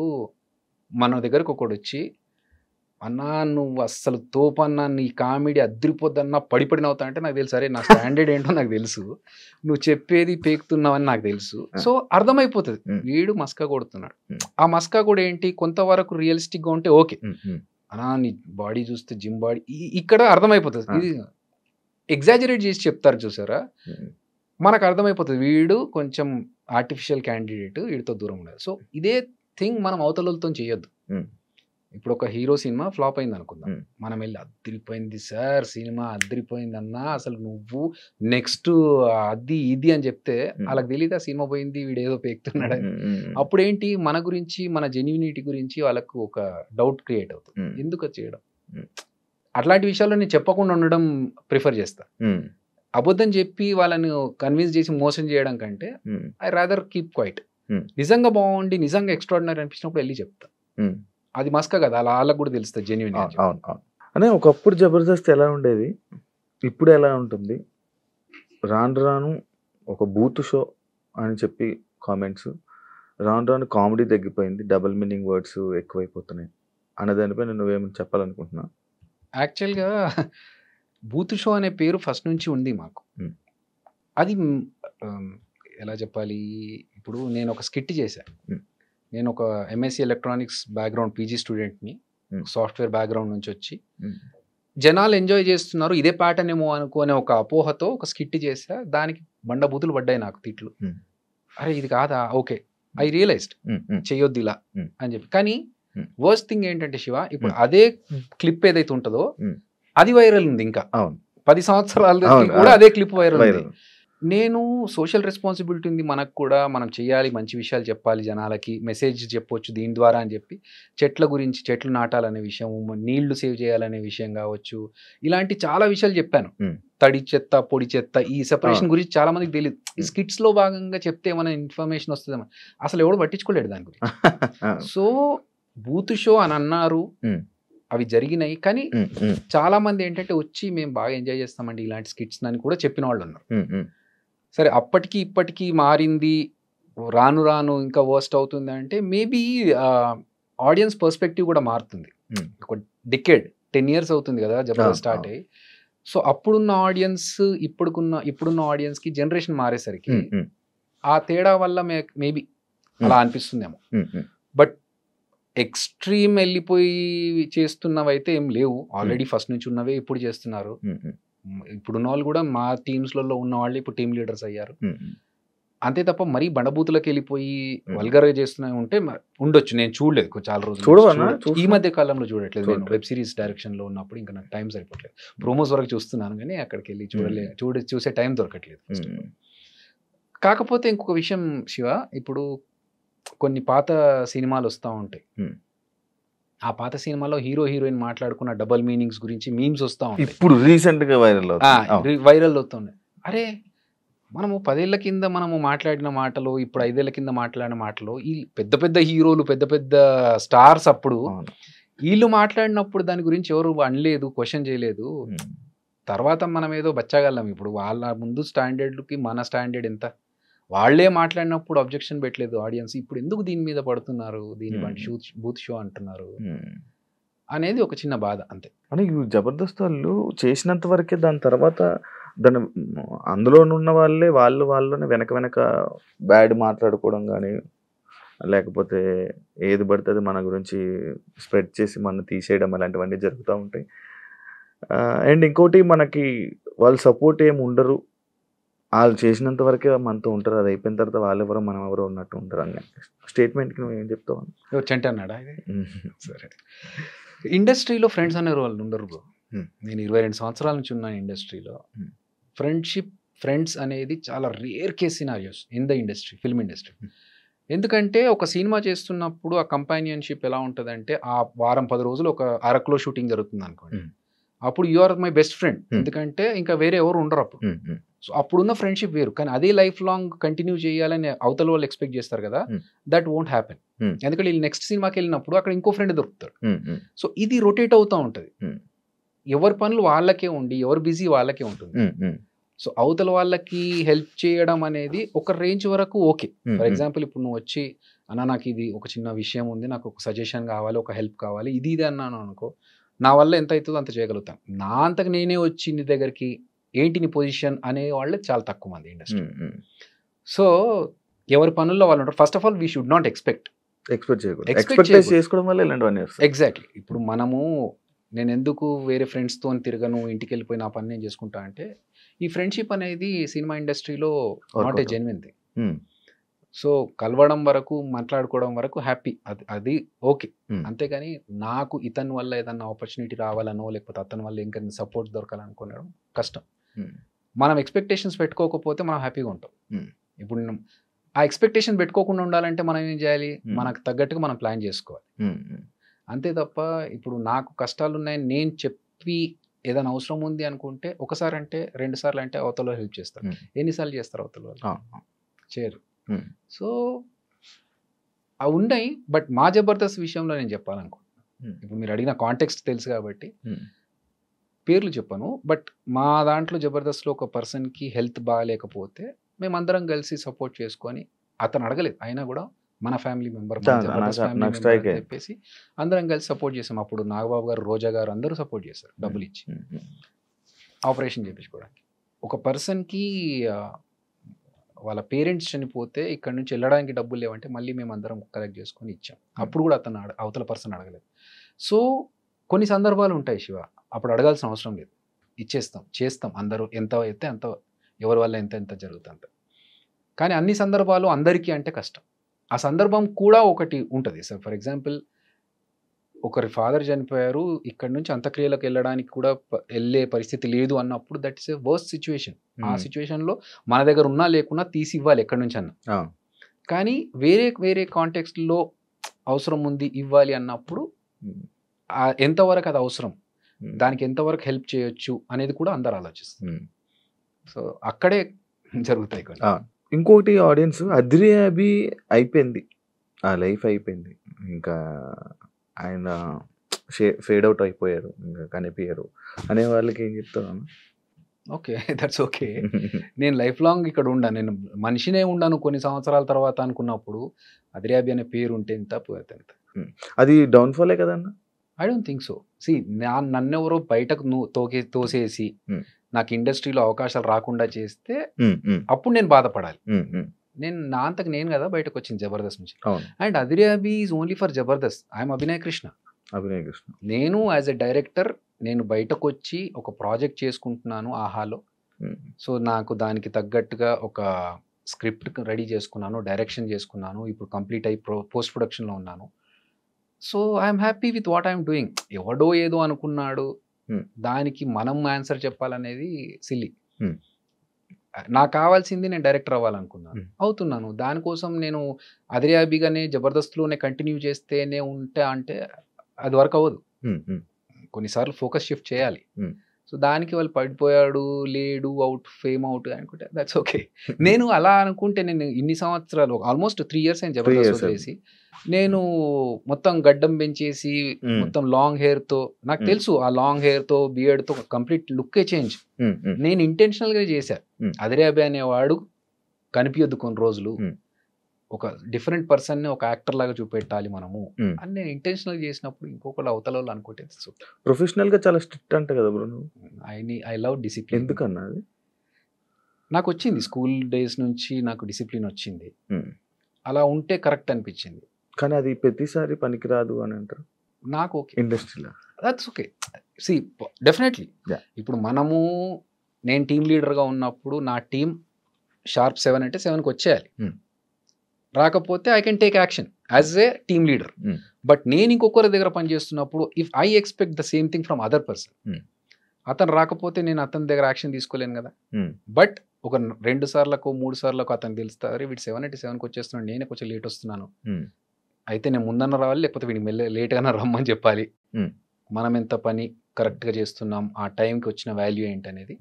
మన దగ్గరకు ఒకడు వచ్చి అన్నా నువ్వు అస్సలు తోపన్నా, నీ కామెడీ అద్దరిపోద్దన్నా పడిపడి నవ్వుతా అంటే నాకు తెలుసు. అరే నా స్టాండర్డ్ ఏంటో నాకు తెలుసు, నువ్వు చెప్పేది పేకుతున్నావని నాకు తెలుసు. సో అర్థమైపోతుంది వీడు మస్కా కొడుతున్నాడు. ఆ మస్కా కూడా ఏంటి కొంతవరకు రియలిస్టిక్గా ఉంటే ఓకే, అన్నా నీ బాడీ చూస్తే జిమ్ బాడీ ఇక్కడ అర్థమైపోతుంది. ఇది ఎగ్జాజరేట్ చేసి చెప్తారు చూసారా, మనకు అర్థమైపోతుంది వీడు కొంచెం ఆర్టిఫిషియల్ క్యాండిడేట్, వీడితో దూరం ఉండదు. సో ఇదే థింగ్ మనం అవతలతో చేయొద్దు. ఇప్పుడు ఒక హీరో సినిమా ఫ్లాప్ అయింది అనుకుందాం, మనం వెళ్ళి అద్దరిపోయింది సార్ సినిమా అద్దరిపోయింది అన్నా, అసలు నువ్వు నెక్స్ట్ అది ఇది అని చెప్తే వాళ్ళకి తెలియదు ఆ సినిమా పోయింది వీడు ఏదో పేకుతున్నాడు. అప్పుడు ఏంటి మన గురించి మన జెన్యూనిటీ గురించి వాళ్ళకు ఒక డౌట్ క్రియేట్ అవుతుంది. ఎందుకు చేయడం? అట్లాంటి విషయాల్లో నేను చెప్పకుండా ఉండడం ప్రిఫర్ చేస్తా. అబద్ధం చెప్పి వాళ్ళని కన్విన్స్ చేసి మోసం చేయడం కంటే ఐ రాదర్ కీప్ క్వైట్. నిజంగా బాగుండి నిజంగా ఎక్స్ట్రాడినరీ అనిపించినప్పుడు వెళ్ళి చెప్తా. అది మస్కా కదా, అలా వాళ్ళకి కూడా తెలుస్తుంది జెన్యూన్. అనే ఒకప్పుడు జబర్దస్త్ ఎలా ఉండేది, ఇప్పుడు ఎలా ఉంటుంది? రాను రాను ఒక బూత్ షో అని చెప్పి కామెంట్స్, రాను రాను కామెడీ తగ్గిపోయింది, డబుల్ మీనింగ్ వర్డ్స్ ఎక్కువైపోతున్నాయి అనే దానిపై నువ్వేమని చెప్పాలనుకుంటున్నా? యాక్చువల్గా బూత్ షో అనే పేరు ఫస్ట్ నుంచి ఉంది మాకు. అది ఎలా చెప్పాలి, ఇప్పుడు నేను ఒక స్కిట్ చేశాను. నేను ఒక ఎంఎస్సి ఎలక్ట్రానిక్స్ బ్యాక్గ్రౌండ్ పీజీ స్టూడెంట్ని, సాఫ్ట్వేర్ బ్యాక్గ్రౌండ్ నుంచి వచ్చి జనాలు ఎంజాయ్ చేస్తున్నారు ఇదే ప్యాటర్న్ ఏమో అనుకునే ఒక అపోహతో ఒక స్కిట్ చేసా. దానికి బండబూతులు పడ్డాయి నాకు, తిట్లు. అరే ఇది కాదా, ఓకే ఐ రియలైజ్డ్ చెయ్యొద్దు ఇలా అని చెప్పి. కానీ వర్స్ట్ థింగ్ ఏంటంటే శివ, ఇప్పుడు అదే క్లిప్ ఏదైతే ఉంటుందో అది వైరల్ ఉంది. ఇంకా 10 సంవత్సరాల కూడా అదే క్లిప్ వైరల్ ఉంది. నేను సోషల్ రెస్పాన్సిబిలిటీ ఉంది మనకు కూడా, మనం చేయాలి, మంచి విషయాలు చెప్పాలి, జనాలకి మెసేజ్ చెప్పొచ్చు దీని ద్వారా అని చెప్పి చెట్ల గురించి, చెట్లు నాటాలనే విషయం, నీళ్లు సేవ్ చేయాలనే విషయం కావచ్చు, ఇలాంటి చాలా విషయాలు చెప్పాను. తడి చెత్త పొడి చెత్త ఈ సెపరేషన్ గురించి చాలా మందికి తెలియదు. ఈ స్కిట్స్ లో భాగంగా చెప్తే ఏమైనా ఇన్ఫర్మేషన్ వస్తుందేమో, అసలు ఎవడు పట్టించుకోలేడు దాని గురించి. సో బూత్ షో అని అన్నారు, అవి జరిగినాయి. కానీ చాలా మంది ఏంటంటే వచ్చి మేము బాగా ఎంజాయ్ చేస్తామండి ఇలాంటి స్కిట్స్ అని కూడా చెప్పిన వాళ్ళు ఉన్నారు. సరే అప్పటికి ఇప్పటికీ మారింది, రాను రాను ఇంకా వర్స్ట్ అవుతుంది అంటే మేబీ ఆడియన్స్ పర్స్పెక్టివ్ కూడా మారుతుంది. ఒక డికేడ్ 10 years అవుతుంది కదా జబర్దస్త్ స్టార్ట్ అయ్యి. సో అప్పుడున్న ఆడియన్స్ ఇప్పుడున్న ఆడియన్స్ కి జనరేషన్ మారేసరికి ఆ తేడా వల్ల మేబీ అలా అనిపిస్తుందేమో. బట్ ఎక్స్ట్రీమ్ వెళ్ళిపోయి చేస్తున్నవైతే ఏం లేవు. ఆల్రెడీ ఫస్ట్ నుంచి ఉన్నవే ఇప్పుడు చేస్తున్నారు. ఇప్పుడున్న వాళ్ళు కూడా మా టీమ్స్లలో ఉన్న వాళ్ళు ఇప్పుడు టీమ్ లీడర్స్ అయ్యారు. అంతే తప్ప మరీ బండబూతులకు వెళ్ళిపోయి వల్గర్గా చేస్తున్నా ఉంటే ఉండొచ్చు. నేను చూడలేదు చాలా రోజులు, ఈ మధ్య కాలంలో చూడట్లేదు. నేను వెబ్ సిరీస్ డైరెక్షన్ లో ఉన్నప్పుడు ఇంకా నాకు టైం సరిపోవట్లేదు. ప్రోమోస్ వరకు చూస్తున్నాను కానీ అక్కడికి వెళ్ళి చూసే టైం దొరకట్లేదు. కాకపోతే ఇంకొక విషయం శివ, ఇప్పుడు కొన్ని పాత సినిమాలు వస్తూ ఉంటాయి. ఆ పాత సినిమాలో హీరో హీరోయిన్ మాట్లాడుకున్న డబుల్ మీనింగ్స్ గురించి మీమ్స్ వస్తూ ఉంటాయి. ఇప్పుడు రీసెంట్ గా వైరల్ అవుతున్నాయి. అరే మనము 10 ఏళ్ల కింద మనము మాట్లాడిన మాటలు, ఇప్పుడు 5 ఏళ్ల కింద మాట్లాడిన మాటలు, ఈ పెద్ద పెద్ద హీరోలు, పెద్ద పెద్ద స్టార్స్ అప్పుడు అవును. వీళ్ళు మాట్లాడినప్పుడు దాని గురించి ఎవరు అనలేదు, క్వశ్చన్ చేయలేదు. తర్వాత మనం ఏదో బచ్చగలం. ఇప్పుడు వాళ్ళ ముందు స్టాండర్డ్‌కి మన స్టాండర్డ్ ఎంత? వాళ్ళే మాట్లాడినప్పుడు అబ్జెక్షన్ పెట్టలేదు ఆడియన్స్. ఇప్పుడు ఎందుకు దీని మీద పడుతున్నారు? దీని వంటి బూత్ షో అంటున్నారు అనేది ఒక చిన్న బాధ అంతే. అని జబర్దస్త్ వాళ్ళు చేసినంత వరకే, దాని తర్వాత దాని అందులోనున్న వాళ్ళలోనే వెనక బ్యాడ్ మాట్లాడుకోవడం కానీ, లేకపోతే ఏది పడితే అది మన గురించి స్ప్రెడ్ చేసి మన తీసేయడం అలాంటివన్నీ జరుగుతూ ఉంటాయి. అండ్ ఇంకోటి, మనకి వాళ్ళు సపోర్ట్ ఏమి ఉండరు, వాళ్ళు చేసినంత వరకే మనతో ఉంటారు, అది అయిపోయిన తర్వాత వాళ్ళెవరో మనం ఎవరో ఉన్నట్టు ఉంటారు అన్న స్టేట్మెంట్కి నువ్వు ఏం చెప్తావు? చెంట అన్నాడా ఇది? సరే, ఇండస్ట్రీలో ఫ్రెండ్స్ అనే వాళ్ళు ఉండరు బ్రో. నేను 22 సంవత్సరాల నుంచి ఉన్నాను ఇండస్ట్రీలో. ఫ్రెండ్స్ అనేది చాలా rare case scenarios in the industry, film industry. ఎందుకంటే ఒక సినిమా చేస్తున్నప్పుడు ఆ కంపానియన్షిప్ ఎలా ఉంటుందంటే, ఆ వారం 10 రోజులు ఒక అరకులో షూటింగ్ జరుగుతుంది అనుకోండి. అప్పుడు you are my best friend, ఎందుకంటే ఇంకా వేరే ఎవరు ఉండరు అప్పుడు. సో అప్పుడున్న ఫ్రెండ్షిప్ వేరు. కానీ అదే లైఫ్ లాంగ్ కంటిన్యూ చేయాలని అవతల వాళ్ళు ఎక్స్పెక్ట్ చేస్తారు కదా, దట్ వోంట్ హ్యాపెన్. ఎందుకంటే వీళ్ళు నెక్స్ట్ సినిమాకి వెళ్ళినప్పుడు అక్కడ ఇంకో ఫ్రెండ్ దొరుకుతాడు. సో ఇది రొటేట్ అవుతూ ఉంటుంది. ఎవరి పనులు వాళ్ళకే ఉండి, ఎవరు బిజీ వాళ్ళకే ఉంటుంది. సో అవతల వాళ్ళకి హెల్ప్ చేయడం అనేది ఒక రేంజ్ వరకు ఓకే. ఫర్ ఎగ్జాంపుల్ ఇప్పుడు నువ్వు వచ్చి, అన్న నాకు ఇది ఒక చిన్న విషయం ఉంది, నాకు ఒక సజెషన్ కావాలి, ఒక హెల్ప్ కావాలి, ఇది అన్నాను అనుకో, నా వల్ల ఎంత అవుతుందో అంత చేయగలుగుతాను. నా అంతకు నేనే వచ్చి నీ దగ్గరికి ఏంటి నీ పొజిషన్ అనే వాళ్ళే చాలా తక్కువ మంది ఇండస్ట్రీ. సో ఎవరి పనుల్లో వాళ్ళు ఉంటారు. First of all we should not expect చేసుకోవడం వల్ల ఇలాంటివన్నీ వస్తాయి. ఎగ్జాక్ట్లీ. ఇప్పుడు మనము, నేను ఎందుకు వేరే ఫ్రెండ్స్తో తిరగను, ఇంటికి వెళ్ళిపోయి నా పని నేను చేసుకుంటా అంటే, ఈ ఫ్రెండ్షిప్ అనేది సినిమా ఇండస్ట్రీలో not a genuine thing. So కలవడం వరకు, మాట్లాడుకోవడం వరకు హ్యాపీ, అది ఓకే. అంతేగాని నాకు ఇతని వల్ల ఏదన్నా ఆపర్చునిటీ రావాలనో, లేకపోతే అతని వల్ల ఇంకా సపోర్ట్ దొరకాలనుకోవడం కష్టం. మనం ఎక్స్పెక్టేషన్స్ పెట్టుకోకపోతే మనం హ్యాపీగా ఉంటాం. ఇప్పుడు ఆ ఎక్స్పెక్టేషన్ పెట్టుకోకుండా ఉండాలంటే మనం ఏం చేయాలి? మనకు తగ్గట్టుగా మనం ప్లాన్ చేసుకోవాలి. అంతే తప్ప ఇప్పుడు నాకు కష్టాలు ఉన్నాయని నేను చెప్పి ఏదైనా అవసరం ఉంది అనుకుంటే, ఒకసారి అంటే 2 సార్లు అంటే అవతల హెల్ప్ చేస్తారు. ఎన్నిసార్లు చేస్తారు అవతల వాళ్ళు? చేయరు. సో అవి ఉన్నాయి. బట్ మా జబర్దస్త్ విషయంలో నేను చెప్పాలనుకుంటున్నాను. ఇప్పుడు మీరు అడిగిన కాంటెక్స్ట్ తెలుసు కాబట్టి పేర్లు చెప్పను. బట్ మా దాంట్లో జబర్దస్త్లో ఒక పర్సన్కి హెల్త్ బాగాలేకపోతే మేమందరం కలిసి సపోర్ట్ చేసుకొని, అతను అడగలేదు అయినా కూడా మన ఫ్యామిలీ మెంబర్ చెప్పేసి అందరం కలిసి సపోర్ట్ చేసాం. అప్పుడు నాగబాబు గారు, రోజా గారు అందరూ సపోర్ట్ చేశారు, డబ్బులు ఇచ్చి ఆపరేషన్ చేయించుకోవడానికి. ఒక పర్సన్కి వాళ్ళ పేరెంట్స్ చనిపోతే ఇక్కడ నుంచి వెళ్ళడానికి డబ్బులు లేవంటే మళ్ళీ మేము అందరం కలెక్ట్ చేసుకొని ఇచ్చాం. అప్పుడు కూడా అతను అవతల పర్సన్ అడగలేదు. సో కొన్ని సందర్భాలు ఉంటాయి శివ, అప్పుడు అడగాల్సిన అవసరం లేదు, ఇచ్చేస్తాం, చేస్తాం. అందరూ ఎంత అయితే అంత, ఎవరి వల్ల ఎంత జరుగుతుంది. కానీ అన్ని సందర్భాలు అందరికీ అంటే కష్టం. ఆ సందర్భం కూడా ఒకటి ఉంటుంది సార్. ఫర్ ఎగ్జాంపుల్, ఒకరి ఫాదర్ చనిపోయారు, ఇక్కడ నుంచి అంత్యక్రియలకు వెళ్ళడానికి కూడా వెళ్ళే పరిస్థితి లేదు అన్నప్పుడు, that is a worst situation. ఆ సిచ్యువేషన్లో మన దగ్గర ఉన్నా లేకున్నా తీసి ఇవ్వాలి ఎక్కడి నుంచి అన్న. కానీ వేరే కాంటెక్స్ట్లో అవసరం ఉంది, ఇవ్వాలి అన్నప్పుడు ఎంతవరకు అది అవసరం, దానికి ఎంతవరకు హెల్ప్ చేయొచ్చు అనేది కూడా అందరు ఆలోచిస్తారు. సో అక్కడే జరుగుతాయి కొన్ని. ఇంకోటి, ఆడియన్స్ అద్రి అభి అయిపోయింది, ఆ లైఫ్ అయిపోయింది, ఇంకా ఆయన ఫేడ్ అవుట్ అయిపోయారు, ఇంకా కనిపించారు అనే వాళ్ళకి ఏం చెప్తాను? Okay, that's okay. నేను లైఫ్ లాంగ్ ఇక్కడ ఉండాను, నేను మనిషినే ఉండాను కొన్ని సంవత్సరాల తర్వాత అనుకున్నప్పుడు అద్రి అభి అనే పేరు ఉంటే ఎంత పోతే ఎంత. అది డౌన్ఫాలే కదన్న? I don't think so. See, నన్నెవరో బయటకు తోసేసి నాకు ఇండస్ట్రీలో అవకాశాలు రాకుండా చేస్తే అప్పుడు నేను బాధపడాలి. నేను నా అంతకు నేను కదా బయటకు వచ్చింది జబర్దస్త్ నుంచి. And Adhire Abhi is only for Jabardasth. I'm Abhinay Krishna. నేను యాజ్ ఎ డైరెక్టర్ నేను బయటకు వచ్చి ఒక ప్రాజెక్ట్ చేసుకుంటున్నాను ఆహాలో. సో నాకు దానికి తగ్గట్టుగా ఒక స్క్రిప్ట్ రెడీ చేసుకున్నాను, డైరెక్షన్ చేసుకున్నాను, ఇప్పుడు కంప్లీట్ అయ్యి పోస్ట్ ప్రొడక్షన్లో ఉన్నాను. So I'm happy with what I'm doing. ఎవడో ఏదో అనుకున్నాడు, దానికి మనం ఆన్సర్ చెప్పాలనేది సిల్లీ. నాకు కావాల్సింది నేను డైరెక్టర్ అవ్వాలనుకున్నాను, అవుతున్నాను. దానికోసం నేను అద్రి అభిగానే జబర్దస్త్లోనే కంటిన్యూ చేస్తేనే ఉంటా అంటే అది వర్క్ అవ్వదు. కొన్నిసార్లు ఫోకస్ షిఫ్ట్ చేయాలి. సో దానికి వాళ్ళు పడిపోయాడు, లేడు, అవుట్, ఫేమ్ అవుట్ అనుకుంటే దట్స్ ఓకే. నేను అలా అనుకుంటే నేను ఇన్ని సంవత్సరాలు ఆల్మోస్ట్ 3 years అయింది జబర్దస్త్ వదిలేసి. నేను మొత్తం గడ్డం పెంచేసి మొత్తం లాంగ్ హెయిర్‌తో నాకు తెలుసు ఆ లాంగ్ హెయిర్‌తో, బియర్డ్‌తో కంప్లీట్ లుక్కే చేంజ్. నేను ఇంటెన్షనల్‌గా చేశా. అదిరే అనేవాడు కనిపియొద్దు కొన్ని రోజులు. ఒక డిఫరెంట్ పర్సన్‌ని ఒక యాక్టర్ లాగా చూపెట్టాలి మనము అని నేను ఇంటెన్షనల్‌గా చేసినప్పుడు ఇంకొకళ్ళు అవతలోళ్ళు అనుకుంటే ప్రొఫెషనల్‌గా చాలా స్ట్రిక్ట్ అంట కదా బ్రో నువ్వు. I love discipline. ఎందుకన్నా అది? నాకు వచ్చింది స్కూల్ డేస్ నుంచి నాకు డిసిప్లిన్ వచ్చింది. అలా ఉంటే కరెక్ట్ అనిపించింది. కానీ అది ప్రతిసారి పనికిరాదు అని అంటారు నాకు ఓకే ఇండస్ట్రీలో. That's okay. సి డెఫినెట్లీ ఇప్పుడు నేను టీమ్ లీడర్గా ఉన్నప్పుడు నా టీం షార్ప్ 7 అంటే 7కి వచ్చేయాలి. రాకపోతే I can take action as a team leader. But నేను ఇంకొకరి దగ్గర పనిచేస్తున్నప్పుడు if I expect the same thing from other person, అతను రాకపోతే నేను అతని దగ్గర యాక్షన్ తీసుకోలేను కదా. బట్ ఒక 2 సార్లకు 3 సార్లకు అతను తెలుస్తారు వీడు 7 అంటే 7కి వచ్చేస్తున్నాడు, నేనే కొంచెం లేట్ వస్తున్నాను, అయితే నేను ముందన్న రావాలి లేకపోతే వీడికి లేట్గానే రమ్మని చెప్పాలి. మనం ఎంత పని కరెక్ట్గా చేస్తున్నాం, ఆ టైంకి వచ్చిన వాల్యూ ఏంటనేది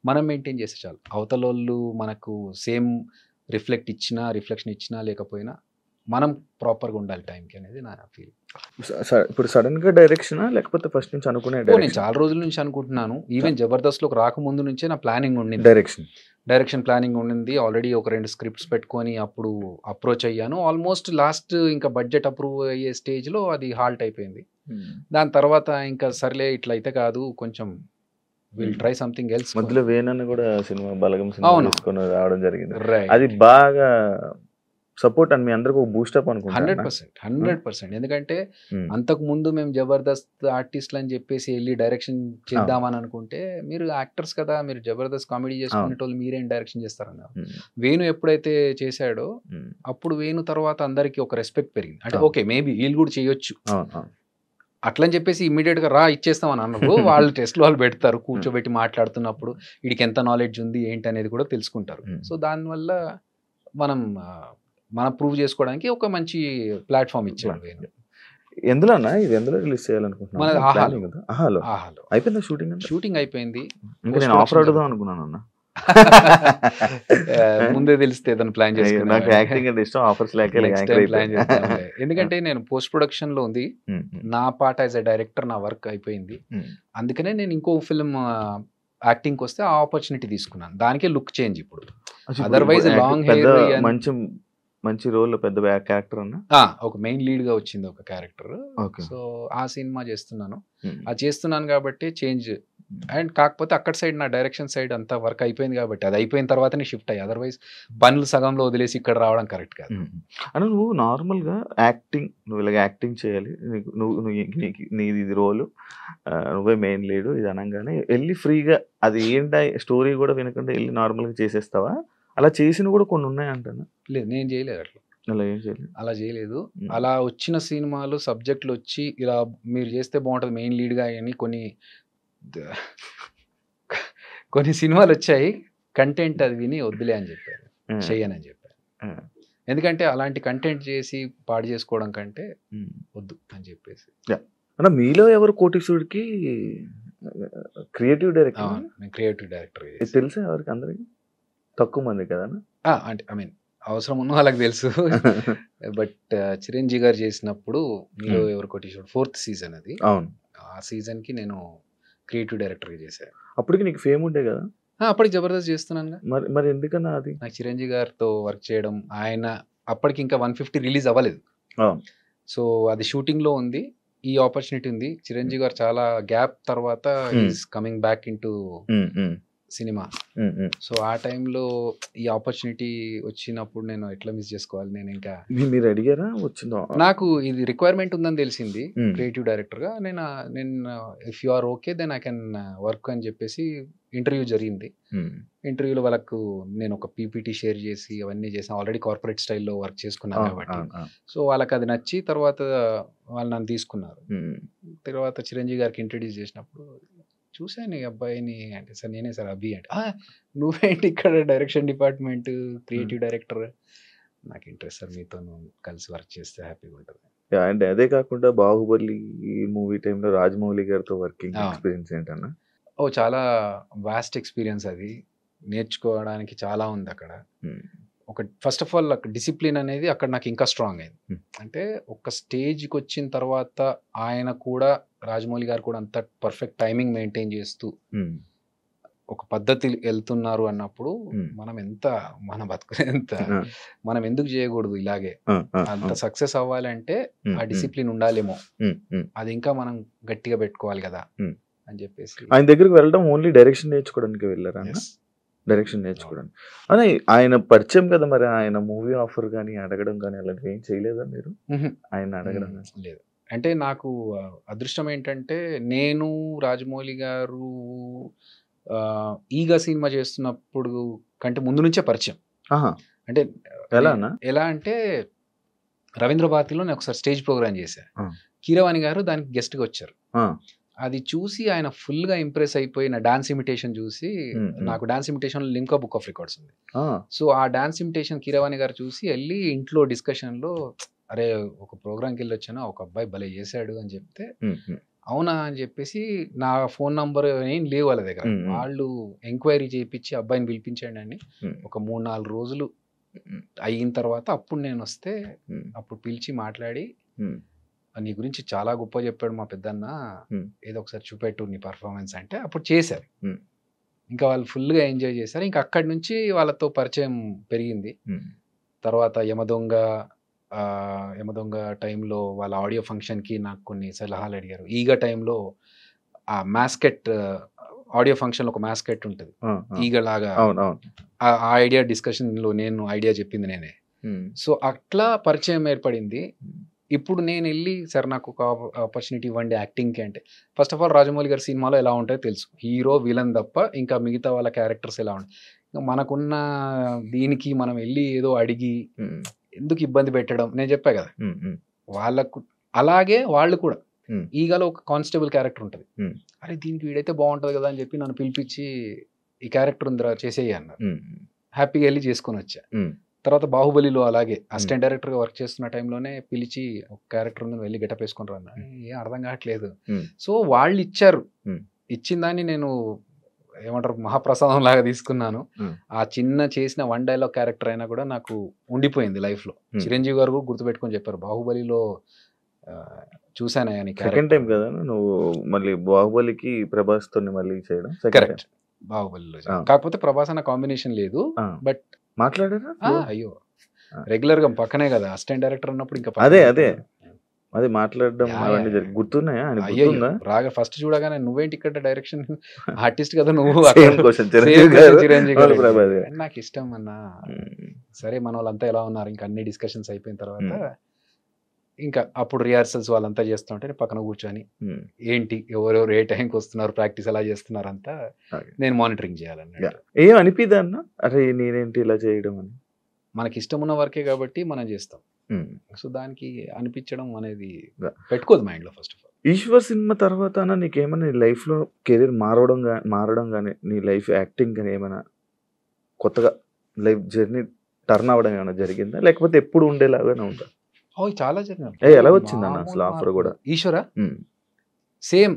మనం మెయింటైన్ చేస్తే చాలు. అవతలోళ్ళు మనకు సేమ్ రిఫ్లెక్షన్ ఇచ్చినా లేకపోయినా మనం ప్రాపర్గా ఉండాలి టైంకి అనేది నా ఫీల్. ఇప్పుడు సడన్ గా డైరెక్షన్ లేకపోతే ఫస్ట్ నుంచి అనుకునే? నేను చాలా రోజుల నుంచి అనుకుంటున్నాను. ఈవెన్ జబర్దస్త్లోకి రాకముందు నుంచే నా ప్లానింగ్ ఉండింది. డైరెక్షన్ ప్లానింగ్ ఉండింది. ఆల్రెడీ ఒక 2 స్క్రిప్ట్స్ పెట్టుకొని అప్పుడు అప్రోచ్ అయ్యాను. ఆల్మోస్ట్ లాస్ట్ ఇంకా బడ్జెట్ అప్రూవ్ అయ్యే స్టేజ్లో అది హాల్ట్ అయిపోయింది. దాని తర్వాత ఇంకా సర్లే ఇట్లా అయితే కాదు, కొంచెం విల్ ట్రై సంథింగ్ ఎల్స్. మధ్యలో వేణన్న కూడా సినిమా బలగం సినిమా తీసుకొని రావడం జరిగింది. అది బాగా సపోర్ట్ అని మీ అందరికి ఒక బూస్టప్ అనుకుంటా. 100%. ఎందుకంటే అంతకు ముందు మేము జబర్దస్త్ ఆర్టిస్టులు అని చెప్పేసి వెళ్ళి డైరెక్షన్ చేద్దామని అనుకుంటే, మీరు యాక్టర్స్ కదా, మీరు జబర్దస్త్ కామెడీ చేసుకునేటోళ్ళు మీరేం డైరెక్షన్ చేస్తారన్నారు. వేణు ఎప్పుడైతే చేశాడో అప్పుడు వేణు తర్వాత అందరికి ఒక రెస్పెక్ట్ పెరిగింది. అంటే ఓకే మేబీ వీళ్ళు కూడా చేయొచ్చు అట్లని చెప్పేసి ఇమ్మీడియట్ గా ఇచ్చేస్తాం అని అన్నారు. వాళ్ళు టెస్ట్లు వాళ్ళు పెడతారు, కూర్చోబెట్టి మాట్లాడుతున్నప్పుడు వీడికి ఎంత నాలెడ్జ్ ఉంది ఏంటి అనేది కూడా తెలుసుకుంటారు. సో దానివల్ల మనం ప్రూవ్ చేసుకోవడానికి ఒక మంచి ప్లాట్ఫామ్ ఇచ్చాడు వేణు. ఎందులోనా ఇది ఎందులో రిలీజ్ చేయాలనుకుంటున్నాను? మనది ఆహాలో. అయిపోయింది షూటింగ్ అయిపోయింది. నేను ఆఫర్ అడుగుదాం అనుకున్నాను అన్న. ముందే తెలిస్తే ఏదైనా ప్లాన్ చేసుకున్నాను. నాకు యాక్టింగ్ అంటే ఇష్టం, ఆఫర్స్ లేక ప్లాన్ చేస్తాను. ఎందుకంటే నేను పోస్ట్ ప్రొడక్షన్ లో ఉంది, నా పార్ట్ యాజ్ ఎ డైరెక్టర్ నా వర్క్ అయిపోయింది. అందుకనే నేను ఇంకో ఫిల్మ్ యాక్టింగ్ వస్తే ఆ ఆపర్చునిటీ తీసుకున్నాను. దానికే లుక్ చేంజ్ ఇప్పుడు. అదర్వైజ్ లాంగ్ హెయిర్ మంచి రోల్, పెద్ద క్యారెక్టర్ అన్న ఒక మెయిన్ లీడ్ గా వచ్చింది ఒక క్యారెక్టర్. సో ఆ సినిమా చేస్తున్నాను. అది చేస్తున్నాను కాబట్టి చేంజ్. అండ్ కాకపోతే అక్కడ సైడ్ నా డైరెక్షన్ సైడ్ అంతా వర్క్ అయిపోయింది కాబట్టి అది అయిపోయిన తర్వాతనే షిఫ్ట్ అయ్యి, అదర్వైజ్ పనులు సగంలో వదిలేసి ఇక్కడ రావడం కరెక్ట్ కాదు. అంటే నువ్వు నార్మల్గా నువ్వు ఇలాగ యాక్టింగ్ చేయాలి, నీది ఇది రోలు, నువ్వే మెయిన్ లీడు ఇది అనగానే వెళ్ళి ఫ్రీగా అది ఏంటి స్టోరీ కూడా వినకుండా వెళ్ళి నార్మల్గా చేసేస్తావా? అలా చేసిన కూడా కొన్ని ఉన్నాయి అంటాను. లేదు, నేను చేయలేదు అట్లా. అలా చేయలేదు. అలా వచ్చిన సినిమాలు సబ్జెక్టులు వచ్చి ఇలా మీరు చేస్తే బాగుంటుంది మెయిన్ లీడ్గా అని కొన్ని సినిమాలు వచ్చాయి. కంటెంట్ అది విని వద్దులే అని చెప్పారు, చెయ్యనని చెప్పారు. ఎందుకంటే అలాంటి కంటెంట్ చేసి పాడు చేసుకోవడం కంటే వద్దు అని చెప్పేసి. అన్న మీలో ఎవరు కోటీశ్వరుడికి క్రియేటివ్ డైరెక్టర్? నేను క్రియేటివ్ డైరెక్టర్. తెలుసా ఎవరికి? అందరికి తక్కువ మంది కదా. అంటే ఐ మీన్ అవసరం ఉన్న వాళ్ళకి తెలుసు. బట్ చిరంజీవి గారు చేసినప్పుడు మీలో ఎవరు కోటీశ్వరుడు 4th సీజన్ అది. అవును, ఆ సీజన్ కి నేను క్రియేటివ్ డైరెక్టర్గా చేశాను. అప్పటికి నీకు ఫేమ్ ఉండే కదా? అప్పటికి జబర్దస్త్ చేస్తున్నాను. మరి ఎందుకన్నా అది? నాకు చిరంజీవి గారితో వర్క్ చేయడం, ఆయన అప్పటికి ఇంకా 150 రిలీజ్ అవ్వలేదు. సో అది షూటింగ్ లో ఉంది, ఈ ఆపర్చునిటీ ఉంది. చిరంజీవి గారు చాలా గ్యాప్ తర్వాత is coming back in to cinema. So ఆ టైంలో ఈ ఆపర్చునిటీ వచ్చినప్పుడు నేను ఎట్లా మిస్ చేసుకోవాలి? నేను ఇంకా మీరు అడిగారా? వచ్చిందో నాకు ఇది రిక్వైర్మెంట్ ఉందని తెలిసింది క్రియేటివ్ డైరెక్టర్ గా. నేను if you are okay then I can work అని చెప్పేసి ఇంటర్వ్యూ జరిగింది. ఇంటర్వ్యూలో వాళ్ళకు నేను ఒక పీపీటీ షేర్ చేసి అవన్నీ చేసి ఆల్రెడీ కార్పొరేట్ స్టైల్లో వర్క్ చేసుకున్నాను కాబట్టి సో వాళ్ళకి అది నచ్చి తర్వాత వాళ్ళు నన్ను తీసుకున్నారు. తర్వాత చిరంజీవి గారికి ఇంట్రడ్యూస్ చేసినప్పుడు చూశాను ఈ అబ్బాయిని అంటే, సార్ నేనే సార్ అభి అంటే, నువ్వేంటి ఇక్కడ డైరెక్షన్ డిపార్ట్మెంట్ క్రియేటివ్ డైరెక్టర్? నాకు ఇంట్రెస్ట్ సార్, మీతో కలిసి వర్క్ చేస్తే హ్యాపీగా ఉంటుంది. అంటే అదే కాకుండా బాహుబలి మూవీ టైంలో రాజమౌళి గారితో వర్కింగ్ ఎక్స్పీరియన్స్ ఏంటన్నా? చాలా వాస్ట్ ఎక్స్పీరియన్స్ అది. నేర్చుకోవడానికి చాలా ఉంది అక్కడ. ఒక ఫస్ట్ ఆఫ్ ఆల్ అక్కడ డిసిప్లిన్ అనేది అక్కడ నాకు ఇంకా స్ట్రాంగ్ అయింది. అంటే ఒక స్టేజ్కి వచ్చిన తర్వాత ఆయన కూడా, రాజమౌళి గారు కూడా అంత పర్ఫెక్ట్ టైమింగ్ మెయింటైన్ చేస్తూ ఒక పద్ధతి వెళ్తున్నారు అన్నప్పుడు మన బతుకునేంత మనం ఎందుకు చేయకూడదు ఇలాగే? అంత సక్సెస్ అవ్వాలంటే ఆ డిసిప్లిన్ ఉండాలేమో, అది ఇంకా మనం గట్టిగా పెట్టుకోవాలి కదా అని చెప్పేసి. ఆయన దగ్గరికి వెళ్ళడం ఓన్లీ డైరెక్షన్ నేర్చుకోవడానికి వెళ్ళారా? డైరెక్షన్ నేర్చుకోవడానికి. అదే ఆయన పరిచయం కదా, మరి ఆయన మూవీ ఆఫర్ కానీ అడగడం కానీ అలాంటివి ఏం చేయలేదా మీరు? ఆయన అడగడం లేదు. అంటే నాకు అదృష్టం ఏంటంటే, నేను రాజమౌళి గారు ఈగ సినిమా చేస్తున్నప్పుడు కంటే ముందు నుంచే పరిచయం. అంటే ఎలా అంటే, రవీంద్ర భారతిలో నేను ఒకసారి స్టేజ్ ప్రోగ్రామ్ చేశాను. కీరవాణి గారు దానికి గెస్ట్గా వచ్చారు. అది చూసి ఆయన ఫుల్గా ఇంప్రెస్ అయిపోయి నా డాన్స్ ఇమిటేషన్ చూసి, నాకు dance imitation Limca book of records ఉంది. సో ఆ డాన్స్ ఇమిటేషన్ కీరవాణి గారు చూసి వెళ్ళి ఇంట్లో డిస్కషన్లో, అరే ఒక ప్రోగ్రామ్కి వెళ్ళి వచ్చాను, ఒక అబ్బాయి భలే చేశాడు అని చెప్తే, అవునా అని చెప్పేసి నా ఫోన్ నంబర్ ఏం లేవు వాళ్ళ దగ్గర. వాళ్ళు ఎంక్వైరీ చేయించి అబ్బాయిని పిలిపించండి అని ఒక 3-4 రోజులు అయిన తర్వాత అప్పుడు నేను వస్తే, అప్పుడు పిలిచి మాట్లాడి, నీ గురించి చాలా గొప్ప చెప్పాడు మా పెద్దన్న, ఏదో ఒకసారి చూపెట్టు నీ పర్ఫార్మెన్స్ అంటే అప్పుడు చేశారు. ఇంకా వాళ్ళు ఫుల్గా ఎంజాయ్ చేశారు. ఇంకా అక్కడి నుంచి వాళ్ళతో పరిచయం పెరిగింది. తర్వాత యమదొంగ టైంలో వాళ్ళ ఆడియో ఫంక్షన్కి నాకు కొన్ని సలహాలు అడిగారు. ఈగ టైంలో ఆ మాస్కెట్ ఆడియో ఫంక్షన్లో ఒక మాస్కెట్ ఉంటుంది ఈగలాగా, ఆ ఐడియా డిస్కషన్లో నేను ఐడియా చెప్పింది నేనే. సో అట్లా పరిచయం ఏర్పడింది. ఇప్పుడు నేను వెళ్ళి, సార్ నాకు ఒక ఆపర్చునిటీ ఇవ్వండి యాక్టింగ్కి అంటే, ఫస్ట్ ఆఫ్ ఆల్ రాజమౌళి గారి సినిమాలో ఎలా ఉంటాయో తెలుసు, హీరో విలన్ తప్ప ఇంకా మిగతా వాళ్ళ క్యారెక్టర్స్ ఎలా ఉంటాయి. మనకున్న దీనికి మనం వెళ్ళి ఏదో అడిగి ఎందుకు ఇబ్బంది పెట్టడం, నేను చెప్పా కదా వాళ్ళకు. అలాగే వాళ్ళు కూడా ఈగలో ఒక కానిస్టేబుల్ క్యారెక్టర్ ఉంటుంది, అరే దీనికి వీడైతే బాగుంటుంది కదా అని చెప్పి నన్ను పిలిపించి, ఈ క్యారెక్టర్ ఉందిరా చేసేయి అన్నారు. హ్యాపీగా వెళ్ళి చేసుకొని వచ్చా. తర్వాత బాహుబలిలో అలాగే అసిస్టెంట్ డైరెక్టర్గా వర్క్ చేస్తున్న టైంలోనే పిలిచి, ఒక క్యారెక్టర్ ఉందని వెళ్ళి గెటప్ వేసుకొని రన్నా, ఏం అర్థం కావట్లేదు. సో వాళ్ళు ఇచ్చారు, ఇచ్చిన దాన్ని నేను ఏమంటారు మహాప్రసాదం లాగా తీసుకున్నాను. ఆ చిన్న చేసిన 1 డైలాగ్ క్యారెక్టర్ అయినా కూడా నాకు ఉండిపోయింది లైఫ్లో. చిరంజీవి గారు కూడా గుర్తుపెట్టుకొని చెప్పారు, బాహుబలిలో చూసానయ్యా నీ సెకండ్ టైం కదా నువ్వు మళ్ళీ బాహుబలికి ప్రభాస్ తో మళ్ళీ చేయడం? కరెక్ట్, బాహుబలిలో. కాకపోతే ప్రభాస్ అన్న కాంబినేషన్ లేదు, బట్ మాట్లాడారా? అయ్యో రెగ్యులర్ గా పక్కనే కదా అసిస్టెంట్ డైరెక్టర్ ఉన్నప్పుడు, ఇంకా అదే మాట్లాడడం అవన్నీ గుర్తున్నాయా? రాగా ఫస్ట్ చూడగానే నువ్వేంటి ఇక్కడ డైరెక్షన్ ఆర్టిస్ట్ కదా నువ్వు, నాకు ఇష్టం అన్నా. సరే మన వాళ్ళంతా ఎలా ఉన్నారు, ఇంకా అన్ని డిస్కషన్స్ అయిపోయిన తర్వాత ఇంకా అప్పుడు రిహార్సల్స్ వాళ్ళంతా చేస్తుంటే పక్కన కూర్చొని, ఏంటి ఎవరెవరు ఏ టైంకి వస్తున్నారు, ప్రాక్టీస్ ఎలా చేస్తున్నారు అంతా నేను మానిటరింగ్ చేయాలన్నా. ఏం అనిపిదా అన్న, అరే నేనేంటి ఇలా చేయడం అని? మనకి ఇష్టం ఉన్న వర్కే కాబట్టి మనం చేస్తాం. సో దానికి అనిపించడం అనేది పెట్టుకోదు మైండ్లో. First of all Eeshwar cinema తర్వాత నీకేమైనా నీ లైఫ్లో కెరీర్ మారడం కానీ, నీ లైఫ్ యాక్టింగ్ కానీ ఏమైనా కొత్తగా లైఫ్ జర్నీ టర్న్ అవ్వడం ఏమైనా జరిగిందా, లేకపోతే ఎప్పుడు ఉండేలాగానే ఉందా? చాలా జరిగినాయి. ఎలా వచ్చిందన్న అసలు ఆఫర్ కూడా? ఈశ్వర సేమ్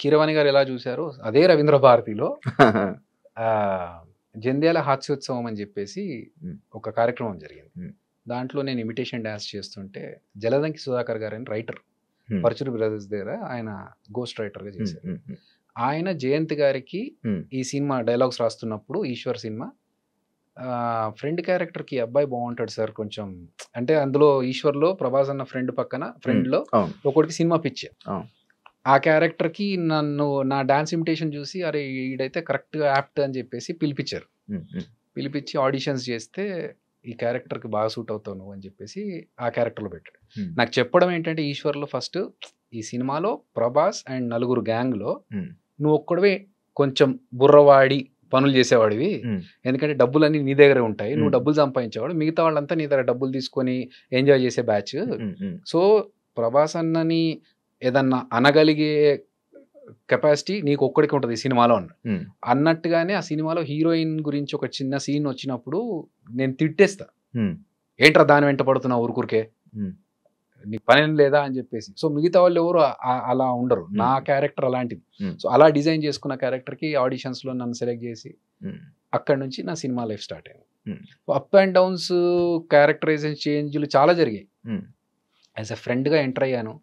కీరవాణి గారు ఎలా చూశారో అదే రవీంద్ర భారతిలో జంధ్యాల హాస్యోత్సవం అని చెప్పేసి ఒక కార్యక్రమం జరిగింది. దాంట్లో నేను ఇమిటేషన్ డాన్స్ చేస్తుంటే జలదంకి సుధాకర్ గారు అని రైటర్, పరచూరు బ్రదర్స్ దగ్గర ఆయన గోస్ట్ రైటర్గా చేశారు. ఆయన జయంత్ గారికి ఈ సినిమా డైలాగ్స్ రాస్తున్నప్పుడు, ఈశ్వర్ సినిమా, ఫ్రెండ్ క్యారెక్టర్కి అబ్బాయి బాగుంటాడు సార్ కొంచెం అంటే, అందులో ఈశ్వర్లో ప్రభాస్ అన్న ఫ్రెండ్ పక్కన ఫ్రెండ్లో ఒకటికి సినిమా పిచ్చే, ఆ క్యారెక్టర్కి నన్ను నా డాన్స్ ఇమిటేషన్ చూసి అరే ఈడైతే కరెక్ట్గా యాప్ట్ అని చెప్పేసి పిలిపించారు. పిలిపించి ఆడిషన్స్ చేస్తే ఈ క్యారెక్టర్కి బాగా సూట్ అవుతావు నువ్వు అని చెప్పేసి ఆ క్యారెక్టర్లో పెట్టాడు. నాకు చెప్పడం ఏంటంటే, ఈశ్వర్లో ఫస్ట్ ఈ సినిమాలో ప్రభాస్ అండ్ నలుగురు గ్యాంగ్లో నువ్వు ఒక్కడవే కొంచెం బుర్రవాడి పనులు చేసేవాడివి, ఎందుకంటే డబ్బులన్నీ నీ దగ్గరే ఉంటాయి, నువ్వు డబ్బులు సంపాదించేవాడు, మిగతా వాళ్ళంతా నీ దగ్గర డబ్బులు తీసుకొని ఎంజాయ్ చేసే బ్యాచ్. సో ప్రభాస్ అన్నని ఏదన్నా అనగలిగే కెపాసిటీ నీకు ఒక్కడికి ఉంటుంది ఈ సినిమాలో అన్నట్టుగానే, ఆ సినిమాలో హీరోయిన్ గురించి ఒక చిన్న సీన్ వచ్చినప్పుడు నేను తిట్టేస్తా, ఏంట్రా దాని వెంట పడుతున్నా ఊరుకురికే, నీకు పని లేదా అని చెప్పేసి. సో మిగతా వాళ్ళు ఎవరు అలా ఉండరు. నా క్యారెక్టర్ అలాంటిది. సో అలా డిజైన్ చేసుకున్న క్యారెక్టర్కి ఆడిషన్స్లో నన్ను సెలెక్ట్ చేసి అక్కడ నుంచి నా సినిమా లైఫ్ స్టార్ట్ అయింది. అప్ అండ్ డౌన్స్, క్యారెక్టరైజేషన్ చేంజ్లు చాలా జరిగాయి. యాజ్ ఎ ఫ్రెండ్గా ఎంటర్ అయ్యాను.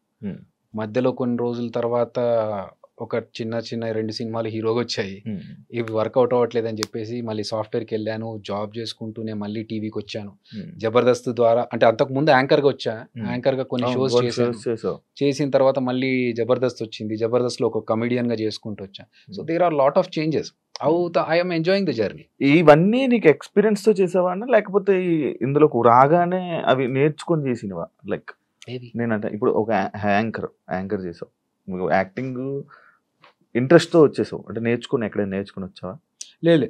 మధ్యలో కొన్ని రోజుల తర్వాత ఒక చిన్న 2 సినిమాలు హీరోగా వచ్చాయి. ఇవి వర్కౌట్ అవ్వట్లేదని చెప్పేసి మళ్ళీ సాఫ్ట్వేర్కి వెళ్ళాను. జాబ్ చేసుకుంటూనే మళ్ళీ టీవీకి వచ్చాను. జబర్దస్త్ ద్వారా, అంటే అంతకు ముందు యాంకర్గా వచ్చా. యాంకర్గా కొన్ని షోస్ చేసిన తర్వాత మళ్ళీ జబర్దస్త్ వచ్చింది. జబర్దస్త్లో ఒక కమెడియన్గా చేసుకుంటూ వచ్చా. So there are lot of changes. I'm enjoying the journey. ఇవన్నీ నీకు ఎక్స్పీరియన్స్ తో చేసావా అన్న, లేకపోతే ఇందులోకి రాగానే అవి నేర్చుకొని చేసినవా? లైక్ నేనంటే ఇప్పుడు ఒక యాంకర్ చేసావు, యాక్టింగ్ ఇంట్రెస్ట్ తో వచ్చేసావు అంటే నేర్చుకుని ఎక్కడైనా నేర్చుకుని వచ్చావా? లేదు,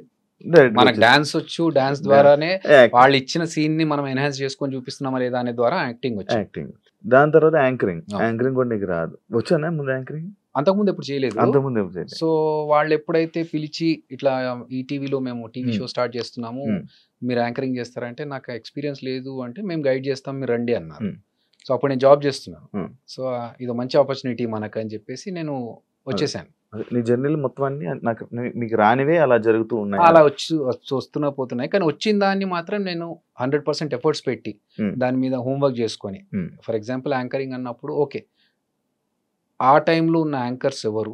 మనకు డాన్స్ వచ్చు. డాన్స్ ద్వారానే వాళ్ళు ఇచ్చిన సీన్ ని మనం ఎన్హాన్స్ చేసుకొని చూపిస్తున్నామా లేదా అనే ద్వారా యాక్టింగ్ వచ్చు. యాక్టింగ్, దాని తర్వాత యాంకరింగ్ కూడా నీకు రాదు. వచ్చానా ముందు యాంకరింగ్? అంతకుముందు ఎప్పుడు చేయలేదు. అంతకుముందు ఎప్పుడు చేయలేదు. సో వాళ్ళు ఎప్పుడైతే పిలిచి ఇట్లా ఈ టీవీలో మేము టీవీ షో స్టార్ట్ చేస్తున్నాము, మీరు యాంకరింగ్ చేస్తారంటే నాకు ఎక్స్పీరియన్స్ లేదు అంటే మేము గైడ్ చేస్తాం, మీరు రండి అన్నారు. సో అప్పుడు నేను జాబ్ చేస్తున్నాను. సో ఇది మంచి ఆపర్చునిటీ మనకు అని చెప్పేసి నేను వచ్చేసాను. నీ జర్నీలు మొత్తం అన్ని నాకు మీకు రానివే అలా జరుగుతూ ఉన్నాయి, అలా వస్తున్నా పోతున్నాయి. కానీ వచ్చిన దాన్ని మాత్రం నేను 100% ఎఫర్ట్స్ పెట్టి దాని మీద హోంవర్క్ చేసుకొని, ఫర్ ఎగ్జాంపుల్ యాంకరింగ్ అన్నప్పుడు ఓకే ఆ టైంలో ఉన్న యాంకర్స్ ఎవరు,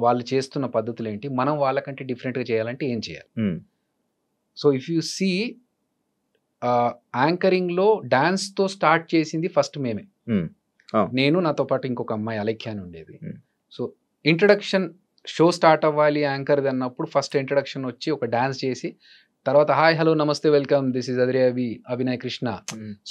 వాళ్ళు చేస్తున్న పద్ధతులు ఏంటి, మనం వాళ్ళకంటే డిఫరెంట్గా చేయాలంటే ఏం చేయాలి. సో ఇఫ్ యూ సీ యాంకరింగ్లో డాన్స్తో స్టార్ట్ చేసింది ఫస్ట్ మేమే. నేను, నాతో పాటు ఇంకొక అమ్మాయి అలెఖ్య అని ఉండేది. సో ఇంట్రడక్షన్ షో స్టార్ట్ అవ్వాలి యాంకర్ది అన్నప్పుడు ఫస్ట్ ఇంట్రడక్షన్ వచ్చి ఒక డాన్స్ చేసి తర్వాత హాయ్ హలో నమస్తే welcome this is Adhire Abhinay Krishna.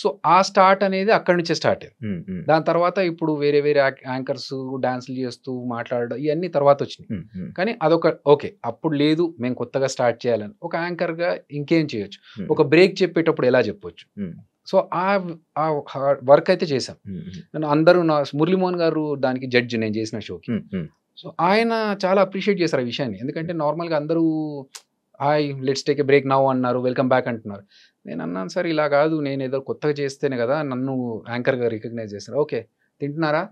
So ఆ స్టార్ట్ అనేది అక్కడి నుంచే స్టార్ట్ అయ్యింది. దాని తర్వాత ఇప్పుడు వేరే యాంకర్స్ డాన్స్లు చేస్తూ మాట్లాడడం ఇవన్నీ తర్వాత వచ్చినాయి. కానీ అదొక ఓకే, అప్పుడు లేదు మేము కొత్తగా స్టార్ట్ చేయాలని. ఒక యాంకర్గా ఇంకేం చేయొచ్చు, ఒక బ్రేక్ చెప్పేటప్పుడు ఎలా చెప్పొచ్చు. సో ఆ వర్క్ అయితే చేశాం. నేను అందరూ మురళీమోహన్ గారు దానికి జడ్జి నేను చేసిన షోకి. సో ఆయన చాలా అప్రిషియేట్ చేశారు ఆ విషయాన్ని. ఎందుకంటే నార్మల్గా అందరూ hi let's take a break now అన్నారు, వెల్కమ్ బ్యాక్ అంటున్నారు. నేను అన్నాను సార్ ఇలా కాదు, నేను ఏదో కొత్తగా చేస్తేనే కదా నన్ను యాంకర్గా రికగ్నైజ్ చేస్తారు. ఓకే తింటున్నారా,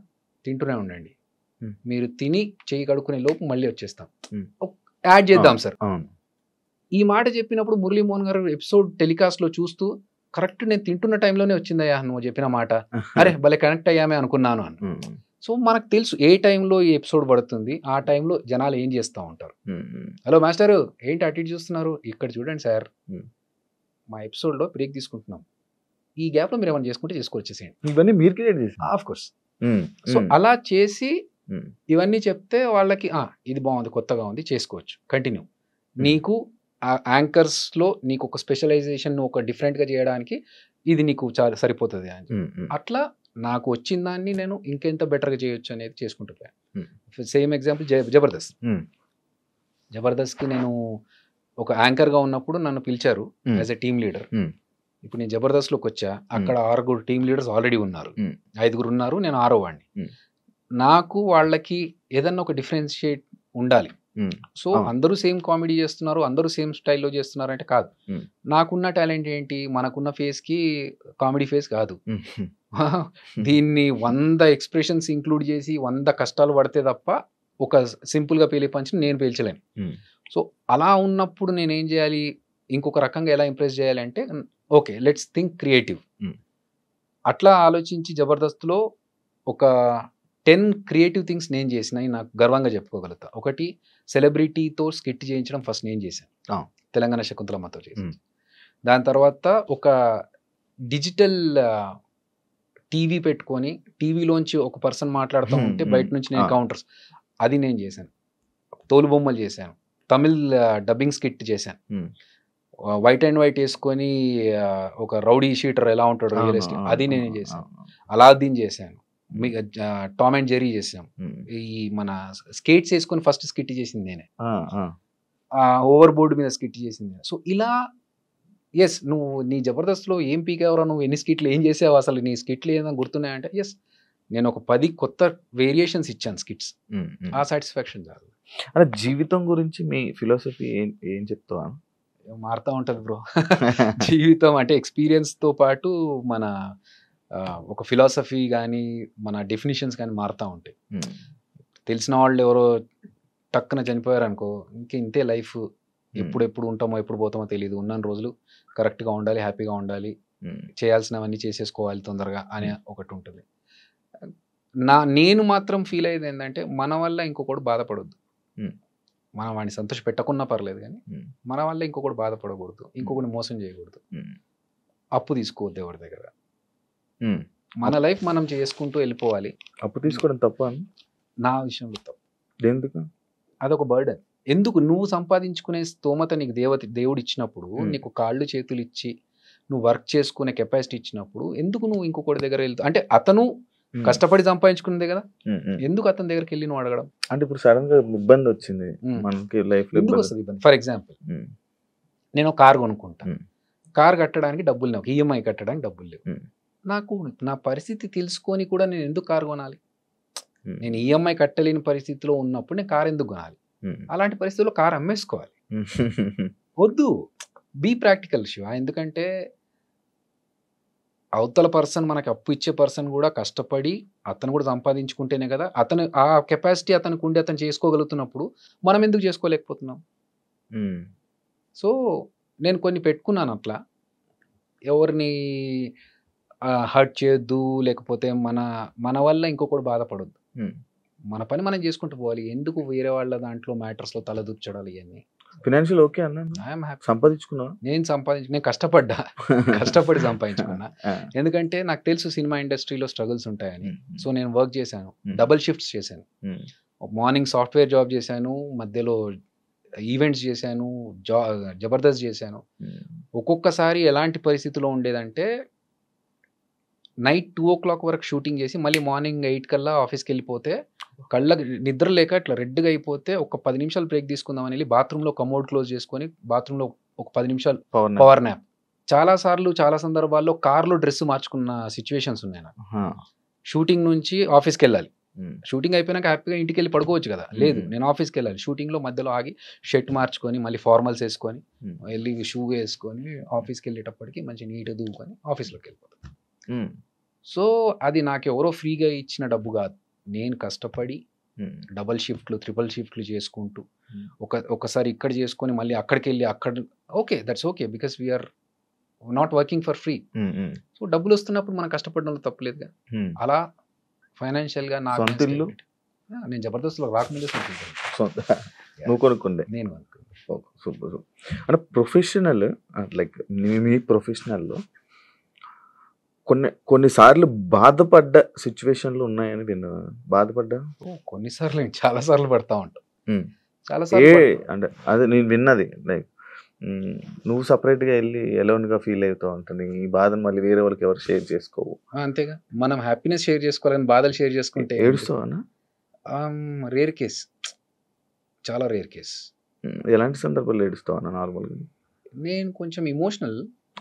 తింటూనే ఉండండి, మీరు తిని చేయి కడుక్కునే లోపు మళ్ళీ వచ్చేస్తాం, యాడ్ చేద్దాం సార్. ఈ మాట చెప్పినప్పుడు మురళీమోహన్ గారు ఎపిసోడ్ టెలికాస్ట్లో చూస్తూ కరెక్ట్ నేను తింటున్న టైంలోనే వచ్చిందయ్యా నువ్వు చెప్పిన మాట, అరే భలే కనెక్ట్ అయ్యామే అనుకున్నాను అని. సో మనకు తెలుసు ఏ టైంలో ఈ ఎపిసోడ్ పడుతుంది, ఆ టైంలో జనాలు ఏం చేస్తూ ఉంటారు. హలో మాస్టర్ ఏంటి అటు ఇటు చూస్తున్నారు, ఇక్కడ చూడండి సార్ మా ఎపిసోడ్లో బ్రేక్ తీసుకుంటున్నాం, ఈ గ్యాప్లో మీరు ఏమైనా చేసుకుంటే చేసుకొచ్చేసేయండి. ఇవన్నీ మీరు క్రియేట్ చేసి ఆఫ్ కోర్స్. సో అలా చేసి ఇవన్నీ చెప్తే వాళ్ళకి ఇది బాగుంది, కొత్తగా ఉంది, చేసుకోవచ్చు, కంటిన్యూ. నీకు యాంకర్స్లో నీకు ఒక స్పెషలైజేషన్ ఒక డిఫరెంట్గా చేయడానికి ఇది నీకు చాలా సరిపోతుంది అని. అట్లా నాకు వచ్చిన దాన్ని నేను ఇంకెంత బెటర్గా చేయొచ్చు అనేది చేసుకుంటున్నాను. సేమ్ ఎగ్జాంపుల్ జబర్దస్త్కి నేను ఒక యాంకర్గా ఉన్నప్పుడు నన్ను పిలిచారు యాజ్ ఎ టీమ్ లీడర్. ఇప్పుడు నేను జబర్దస్త్లోకి వచ్చా, అక్కడ 6 టీమ్ లీడర్స్ ఆల్రెడీ ఉన్నారు, 5 ఉన్నారు, నేను 6వ వాడిని. నాకు వాళ్ళకి ఏదన్నా ఒక డిఫరెన్షియేట్ ఉండాలి. సో అందరూ సేమ్ కామెడీ చేస్తున్నారు, అందరూ సేమ్ స్టైల్లో చేస్తున్నారు అంటే కాదు. నాకున్న టాలెంట్ ఏంటి, మనకున్న ఫేస్కి కామెడీ ఫేస్ కాదు. దీన్ని 100 ఎక్స్ప్రెషన్స్ ఇంక్లూడ్ చేసి 100 కష్టాలు పడితే తప్ప ఒక సింపుల్గా పేలే పంచిని నేను పేల్చలేను. సో అలా ఉన్నప్పుడు నేనేం చేయాలి, ఇంకొక రకంగా ఎలా ఇంప్రెస్ చేయాలి అంటే ఓకే లెట్స్ థింక్ క్రియేటివ్. అట్లా ఆలోచించి జబర్దస్త్లో ఒక 10 క్రియేటివ్ థింగ్స్ నేను చేసినవి నాకు గర్వంగా చెప్పుకోగలుగుతా. ఒకటి సెలబ్రిటీతో స్కిట్ చేయించడం ఫస్ట్ నేను చేశాను, తెలంగాణ శకుంతలమ్మతో చేశాను. దాని తర్వాత ఒక డిజిటల్ టీవీ పెట్టుకొని టీవీలోంచి ఒక పర్సన్ మాట్లాడుతూ ఉంటే బయట నుంచి నేను కౌంటర్స్ అది నేను చేశాను. తోలుబొమ్మలు చేశాను, తమిళ్ డబ్బింగ్ స్కిట్ చేశాను, వైట్ అండ్ వైట్ వేసుకొని ఒక రౌడీ షీటర్ ఎలా ఉంటాడు రియల్ ఎస్టేట్ అది నేను చేశాను, అలాద్దీన్ చేశాను, టామ్ అండ్ జెర్రీ చేసాం. ఈ మన స్కేట్స్ వేసుకొని ఫస్ట్ స్కిట్ చేసింది నేనే, ఓవర్ బోర్డు మీద స్కిట్ చేసింది. సో ఇలా ఎస్ నువ్వు నీ జబర్దస్త్లో ఏం పీకేవరా, నువ్వు ఎన్ని స్కిట్లు ఏం చేసావు, అసలు నీ స్కిట్లు ఏదైనా గుర్తున్నాయంటే ఎస్ నేను ఒక 10 కొత్త వేరియేషన్స్ ఇచ్చాను స్కిట్స్. ఆ సాటిస్ఫాక్షన్ చాలు. అంటే జీవితం గురించి మీ ఫిలాసఫీ ఏం చెప్తావా? మారుతూ ఉంటుంది బ్రో. జీవితం అంటే ఎక్స్పీరియన్స్తో పాటు మన ఒక ఫిలాసఫీ కానీ మన డెఫినిషన్స్ కానీ మారుతూ ఉంటాయి. తెలిసిన వాళ్ళు ఎవరో టక్కున చనిపోయారు అనుకో, ఇంతే లైఫ్, ఎప్పుడు ఉంటామో ఎప్పుడు పోతామో తెలియదు, ఉన్న రోజులు కరెక్ట్గా ఉండాలి, హ్యాపీగా ఉండాలి, చేయాల్సినవన్నీ చేసేసుకోవాలి తొందరగా అనే ఒకటి ఉంటుంది. నేను మాత్రం ఫీల్ అయ్యేది ఏంటంటే, మన వల్ల ఇంకొకటి బాధపడొద్దు. మనం వాడిని సంతోష పెట్టకున్నా పర్లేదు, కానీ మన వల్ల ఇంకొకటి బాధపడకూడదు, ఇంకొకటి మోసం చేయకూడదు, అప్పు తీసుకోవద్దు ఎవరి దగ్గర. మన లైఫ్ మనం చేసుకుంటూ వెళ్ళిపోవాలి. అప్పు తీసుకోవడం తప్ప? నా విషయంలో తప్పు. ఎందుకు? అదొక బర్డెన్. ఎందుకు? నువ్వు సంపాదించుకునే స్తోమత నీకు దేవుడు ఇచ్చినప్పుడు, నీకు కాళ్ళు చేతులు ఇచ్చి నువ్వు వర్క్ చేసుకునే కెపాసిటీ ఇచ్చినప్పుడు, ఎందుకు నువ్వు ఇంకొకటి దగ్గర వెళ్తావు? అంటే అతను కష్టపడి సంపాదించుకున్నదే కదా, ఎందుకు అతని దగ్గరికి వెళ్ళి నువ్వు అడగడం? అంటే ఇప్పుడు సడన్ గా ఇబ్బంది వచ్చింది మనకి లైఫ్ లో, ఎందుకు వస్తుంది ఇబ్బంది? ఫర్ ఎగ్జాంపుల్, నేను కార్ కొనుక్కుంటా, కార్ కట్టడానికి డబ్బులు లేవు, ఈఎంఐ కట్టడానికి డబ్బులు లేవు. నాకు నా పరిస్థితి తెలుసుకొని కూడా నేను ఎందుకు కార్ కొనాలి? నేను ఈఎంఐ కట్టలేని పరిస్థితిలో ఉన్నప్పుడు నేను కార్ ఎందుకు కొనాలి? అలాంటి పరిస్థితుల్లో కార్ అమ్మేసుకోవాలి. వద్దు, బీ ప్రాక్టికల్ శివ. ఎందుకంటే అవతల పర్సన్, మనకి అప్పు ఇచ్చే పర్సన్ కూడా కష్టపడి అతను కూడా సంపాదించుకుంటేనే కదా, అతను ఆ కెపాసిటీ అతనికి ఉండి అతను చేసుకోగలుగుతున్నప్పుడు మనం ఎందుకు చేసుకోలేకపోతున్నాం? సో నేను కొన్ని పెట్టుకున్నాను అట్లా, ఎవరిని హర్ట్ చేయొద్దు, లేకపోతే మన వల్ల ఇంకొకటి బాధపడొద్దు, మన పని మనం చేసుకుంటూ పోవాలి. ఎందుకు వేరే వాళ్ళ దాంట్లో మ్యాటర్స్లో తల దూర్చడాలి? ఇవన్నీ ఫినాన్షియల్ ఓకే అన్న, ఐఎమ్ హ్యాపీ. సంపాదించుకున్నా, నేను కష్టపడి సంపాదించుకున్నా. ఎందుకంటే నాకు తెలుసు సినిమా ఇండస్ట్రీలో స్ట్రగుల్స్ ఉంటాయని. సో నేను వర్క్ చేశాను, డబుల్ షిఫ్ట్స్ చేశాను. మార్నింగ్ సాఫ్ట్వేర్ జాబ్ చేశాను, మధ్యలో ఈవెంట్స్ చేశాను, జబర్దస్త్ చేశాను. ఒక్కొక్కసారి ఎలాంటి పరిస్థితిలో ఉండేదంటే, నైట్ 2 o'clock వరకు షూటింగ్ చేసి మళ్ళీ మార్నింగ్ 8 కల్లా ఆఫీస్కి వెళ్ళిపోతే, కళ్ళకి నిద్ర లేక ఇట్లా రెడ్గా అయిపోతే ఒక 10 నిమిషాలు బ్రేక్ తీసుకుందామని వెళ్ళి బాత్రూంలో కమోడ్ క్లోజ్ చేసుకొని బాత్రూంలో ఒక 10 నిమిషాలు పవర్ న్యాప్. చాలా సందర్భాల్లో కార్లో డ్రెస్ మార్చుకున్న సిచ్యువేషన్స్ ఉన్నాయి నాకు. షూటింగ్ నుంచి ఆఫీస్కి వెళ్ళాలి, షూటింగ్ అయిపోయినాక హ్యాపీగా ఇంటికి వెళ్ళి పడుకోవచ్చు కదా, లేదు నేను ఆఫీస్కి వెళ్ళాలి. షూటింగ్లో మధ్యలో ఆగి షర్ట్ మార్చుకొని మళ్ళీ ఫార్మల్స్ వేసుకొని వెళ్ళి షూ వేసుకొని ఆఫీస్కి వెళ్ళేటప్పటికి మంచి నీట్గా దూకొని ఆఫీస్లోకి వెళ్ళిపోతాను. సో అది నాకు ఎవరో ఫ్రీగా ఇచ్చిన డబ్బు కాదు, నేను కష్టపడి డబల్ షిఫ్ట్లు, ట్రిపుల్ షిఫ్ట్లు చేసుకుంటూ ఒకసారి ఇక్కడ చేసుకొని మళ్ళీ అక్కడికి వెళ్ళి okay, that's okay, because we are not working for free. So డబ్బులు వస్తున్నప్పుడు మనం కష్టపడడంలో తప్పలేదుగా. అలా ఫైనాన్షియల్గా నాకు నేను జబర్దస్త్లో రాకముందే నువ్వు కొనుక్కుండే, నేను సూపర్. అంటే ప్రొఫెషనల్, లైక్ మీ ప్రొఫెషనల్లో కొన్నిసార్లు బాధపడ్డ సిచ్యువేషన్లు ఉన్నాయని నేను బాధపడ్డా. కొన్నిసార్లు చాలా సార్లు పడతా ఉంటాం, అంటే అదే నేను విన్నది. లైక్ నువ్వు సపరేట్గా వెళ్ళి ఎలోన్గా ఫీల్ అవుతావు ఉంటుంది, ఈ బాధను మళ్ళీ వేరే వాళ్ళకి ఎవరు షేర్ చేసుకోవు. అంతేగా, మనం హ్యాపీనెస్ షేర్ చేసుకోవాలని బాధలు షేర్ చేసుకుంటే ఏడుస్తావా? రేర్ కేస్, చాలా రేర్ కేస్. ఎలాంటి సందర్భాలు ఏడుస్తావా నార్మల్గా? నేను కొంచెం ఇమోషనల్.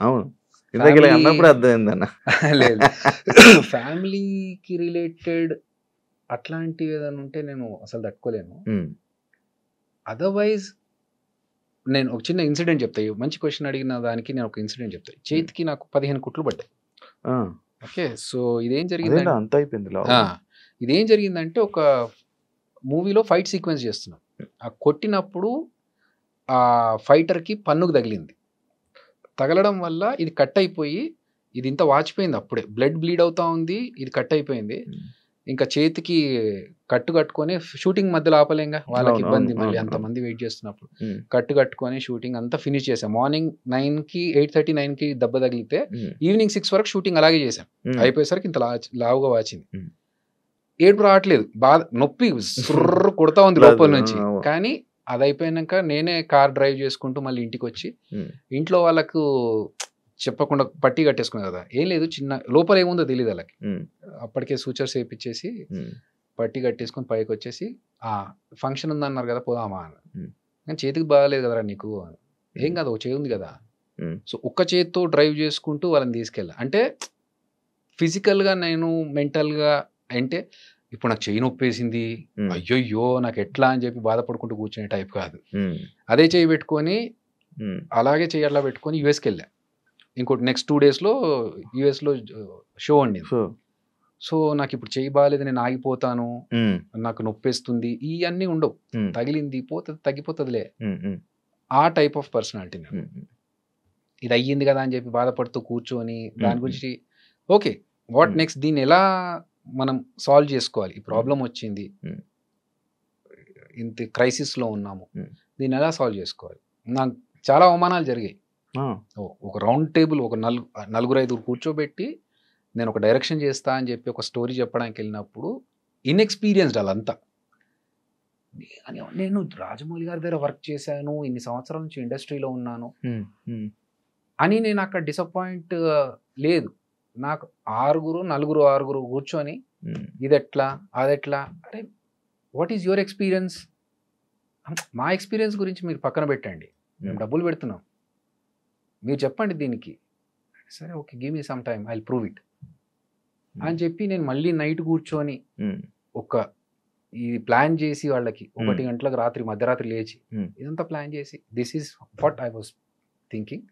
అవును, అన్నప్పుడు అర్థమైందన్న. లేదు, ఫ్యామిలీకి రిలేటెడ్ అట్లాంటివి ఏదైనా ఉంటే నేను అసలు తట్టుకోలేను. అదర్వైజ్ నేను ఒక చిన్న ఇన్సిడెంట్ చెప్తాను. మంచి క్వశ్చన్ అడిగిన దానికి నేను ఒక ఇన్సిడెంట్ చెప్తాను. చేతికి నాకు 15 కుట్లు పడ్డాయి. ఓకే, సో ఇదేం జరిగిందంటే ఒక మూవీలో ఫైట్ సీక్వెన్స్ చేస్తున్నాం. ఆ కొట్టినప్పుడు ఆ ఫైటర్కి పన్నుకు తగిలింది. తగలడం వల్ల ఇది కట్ అయిపోయి ఇది ఇంత వాచిపోయింది, అప్పుడే బ్లడ్ బ్లీడ్ అవుతా ఉంది, ఇది కట్ అయిపోయింది. ఇంకా చేతికి కట్టుకొని షూటింగ్ మధ్యలో ఆపలేంగా, వాళ్ళకి ఇబ్బంది, మళ్ళీ అంతమంది వెయిట్ చేస్తున్నప్పుడు కట్టుకొని షూటింగ్ అంతా ఫినిష్ చేసాం. మార్నింగ్ 9కి 8:30, 9కి దెబ్బ తగిలితే ఈవినింగ్ 6 వరకు షూటింగ్ అలాగే చేసాం. అయిపోయేసరికి ఇంత లావుగా వాచింది. ఏడుపు రావట్లేదు, బాధ, నొప్పి కొడతా ఉంది లోపల నుంచి. కానీ అది అయిపోయాక నేనే కార్ డ్రైవ్ చేసుకుంటూ మళ్ళీ ఇంటికి వచ్చి ఇంట్లో వాళ్ళకు చెప్పకుండా పట్టి కట్టేసుకున్నా కదా, ఏం లేదు, చిన్న లోపల ఏముందో తెలియదు వాళ్ళకి. అప్పటికే సూచర్స్ వేయించేసి పట్టి కట్టేసుకొని పైకి వచ్చేసి ఫంక్షన్ ఉందన్నారు కదా పోదామా అని. కానీ చేతికి బాగాలేదు కదరా నీకు, ఏం కాదు ఒక చేయి ఉంది కదా. సో ఒక్క చేతితో డ్రైవ్ చేసుకుంటూ వాళ్ళని తీసుకెళ్ళా. అంటే ఫిజికల్గా నేను మెంటల్గా, అంటే ఇప్పుడు నాకు చెయ్యి నొప్పేసింది, అయ్యో నాకు ఎట్లా అని చెప్పి బాధపడుకుంటూ కూర్చునే టైప్ కాదు. అదే చెయ్యి పెట్టుకొని అలాగే చెయ్యి అట్లా పెట్టుకొని యుఎస్కి వెళ్ళా. ఇంకోటి నెక్స్ట్ 2 daysలో యూఎస్లో షో అండి. సో నాకు ఇప్పుడు చేయి బాగాలేదు, నేను ఆగిపోతాను, నాకు నొప్పేస్తుంది, ఇవన్నీ ఉండవు. తగిలింది పోతుంది, తగ్గిపోతుందిలే, ఆ టైప్ ఆఫ్ పర్సనాలిటీ. ఇది అయ్యింది కదా అని చెప్పి బాధపడుతూ కూర్చొని దాని గురించి ఓకే వాట్ నెక్స్ట్, దీన్ని ఎలా మనం సాల్వ్ చేసుకోవాలి, ఈ ప్రాబ్లం వచ్చింది, ఇంత క్రైసిస్లో ఉన్నాము, దీన్ని ఎలా సాల్వ్ చేసుకోవాలి. నాకు చాలా అవమానాలు జరిగాయి. ఒక రౌండ్ టేబుల్, ఒక 4-5 కూర్చోబెట్టి నేను ఒక డైరెక్షన్ చేస్తా అని చెప్పి ఒక స్టోరీ చెప్పడానికి వెళ్ళినప్పుడు ఇన్ఎక్స్పీరియన్స్డ్ వాళ్ళంతా. నేను రాజమౌళి గారి దగ్గర వర్క్ చేశాను, ఇన్ని సంవత్సరాల నుంచి ఇండస్ట్రీలో ఉన్నాను అని నేను అక్కడ డిసప్పాయింట్ లేదు. నాకు 6 కూర్చొని ఇది ఎట్లా అదెట్లా, అంటే వాట్ ఈజ్ యువర్ ఎక్స్పీరియన్స్, మా ఎక్స్పీరియన్స్ గురించి మీరు పక్కన పెట్టండి, మేము డబ్బులు పెడుతున్నాం, మీరు చెప్పండి దీనికి. సరే okay, give me some time, I will prove it అని చెప్పి నేను మళ్ళీ నైట్ కూర్చొని ఒక ఇది ప్లాన్ చేసి వాళ్ళకి 1 గంటలకు రాత్రి మధ్యరాత్రి లేచి ఇదంతా ప్లాన్ చేసి this is what I was thinking,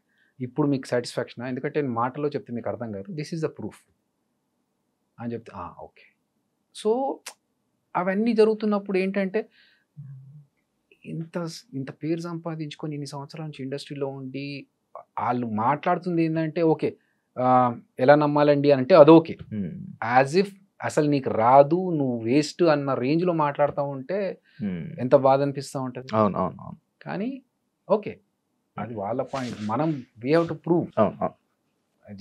ఇప్పుడు మీకు సాటిస్ఫాక్షన్, ఎందుకంటే నేను మాటలో చెప్తే మీకు అర్థం కాదు, దిస్ ఈజ్ ద ప్రూఫ్ అని చెప్తే ఓకే. సో అవన్నీ జరుగుతున్నప్పుడు ఏంటంటే ఇంత పేరు సంపాదించుకొని ఇన్ని సంవత్సరాల నుంచి ఇండస్ట్రీలో ఉండి వాళ్ళు మాట్లాడుతుంది ఏంటంటే ఓకే ఎలా నమ్మాలండి అని అంటే అదోకే, యాజ్ ఇఫ్ అసలు నీకు రాదు, నువ్వు వేస్ట్ అన్న రేంజ్లో మాట్లాడుతూ ఉంటే ఎంత బాధ అనిపిస్తూ ఉంటుంది. కానీ ఓకే, అది వాళ్ళ పాయింట్, మనం we have to prove.